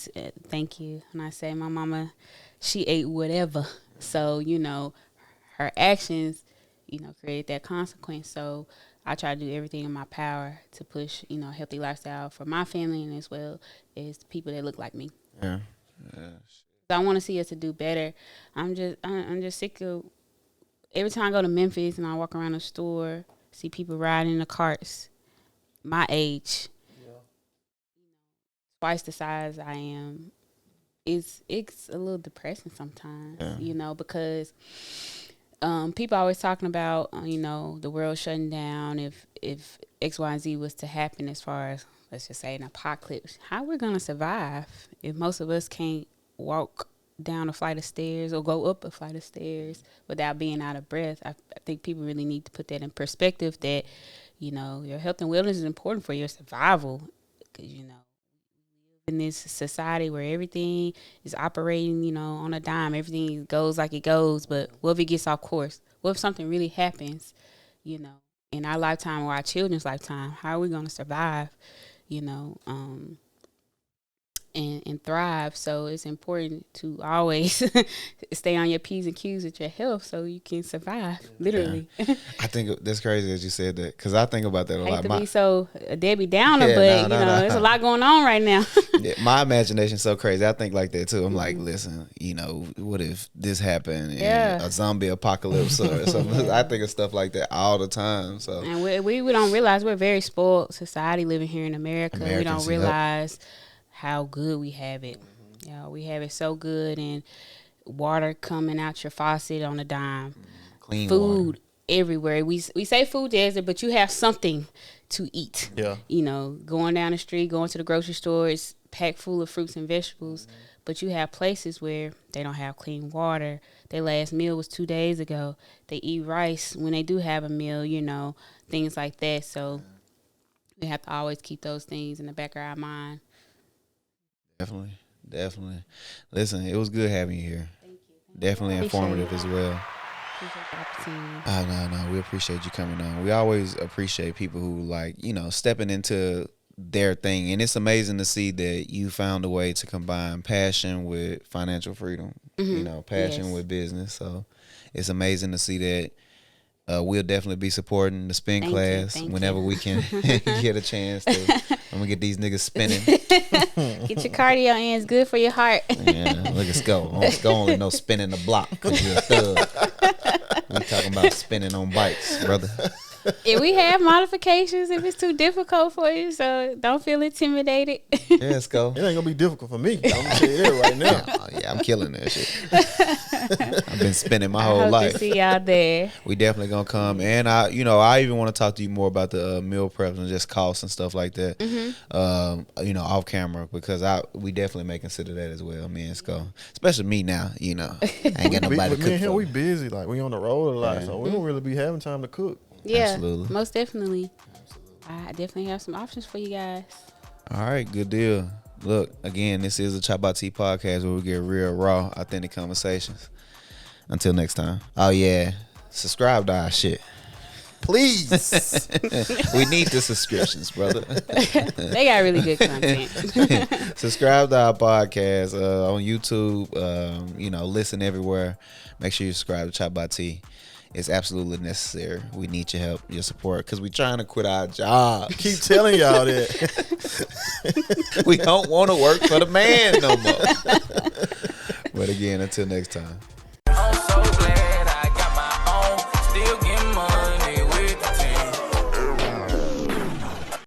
thank you. When I say my mama, she ate whatever. So, her actions, created that consequence. So I try to do everything in my power to push, a healthy lifestyle for my family and as well as the people that look like me.
Yeah.
I want to see us to do better. I'm just sick of every time I go to Memphis and I walk around the store, see people riding in the carts, my age, twice the size I am. It's a little depressing sometimes, because people always talking about, the world shutting down. If X, Y, and Z was to happen as far as, let's just say, an apocalypse, how we're going to survive if most of us can't walk down a flight of stairs or go up a flight of stairs without being out of breath? I think people really need to put that in perspective that, your health and wellness is important for your survival because, in this society where everything is operating, on a dime, everything goes like it goes. But what if it gets off course? What if something really happens, in our lifetime or our children's lifetime? How are we going to survive, and thrive? So it's important to always stay on your P's and Q's with your health so you can survive, literally.
Yeah. I think that's crazy that you said that because I think about that a lot.
I hate to be so a Debbie Downer, but there's a lot going on right now.
Yeah, my imagination's so crazy. I think like that too. I'm like, listen, what if this happened and a zombie apocalypse or something? I think of stuff like that all the time. So
and we don't realize we're a very spoiled society living here in America. We don't realize how good we have it. We have it so good, and water coming out your faucet on a dime.
Clean
food
water
everywhere. We say food desert, but you have something to eat.
Yeah.
Going down the street, going to the grocery store, it's packed full of fruits and vegetables. But you have places where they don't have clean water. Their last meal was 2 days ago. They eat rice when they do have a meal, things like that. So we have to always keep those things in the back of our mind.
Definitely. Listen, it was good having you here. Thank you. Definitely informative as well.
Appreciate the opportunity.
No, we appreciate you coming on. We always appreciate people who stepping into their thing, and it's amazing to see that you found a way to combine passion with financial freedom. Passion with business. So it's amazing to see that. We'll definitely be supporting the spin class whenever we can get a chance to. I'm gonna get these niggas spinning.
Get your cardio in. It's good for your heart.
Yeah, look at Scoe. Scoe only know spinning the block because you're a thug. We talking about spinning on bikes, brother.
If we have modifications, if it's too difficult for you, so don't feel intimidated.
Yeah, let's go.
It ain't gonna be difficult for me. I'm gonna tell you that right now.
Yeah, I'm killing that shit. I've been spending my whole
I hope
life.
to see y'all there.
We definitely gonna come, and I even want to talk to you more about the meal preps and just costs and stuff like that. Off camera, because we definitely may consider that as well. Me and Scoe, especially me now. I ain't got nobody to cook
Me and him,
for.
we busy. Like we on the road a lot, so we don't really be having time to cook.
Yeah,
Absolutely.
most definitely. I definitely have some options for you guys.
All right, good deal. Look, again, this is the ChoppedByT podcast where we get real, raw, authentic conversations. Until next time. Oh yeah, subscribe to our shit.
Please.
We need the subscriptions, brother.
They got really good content.
Subscribe to our podcast on YouTube. Listen everywhere. Make sure you subscribe to ChoppedByT. It's absolutely necessary. We need your help, your support, because we're trying to quit our jobs.
Keep telling y'all that.
We don't want to work for the man no more. But again, until next time.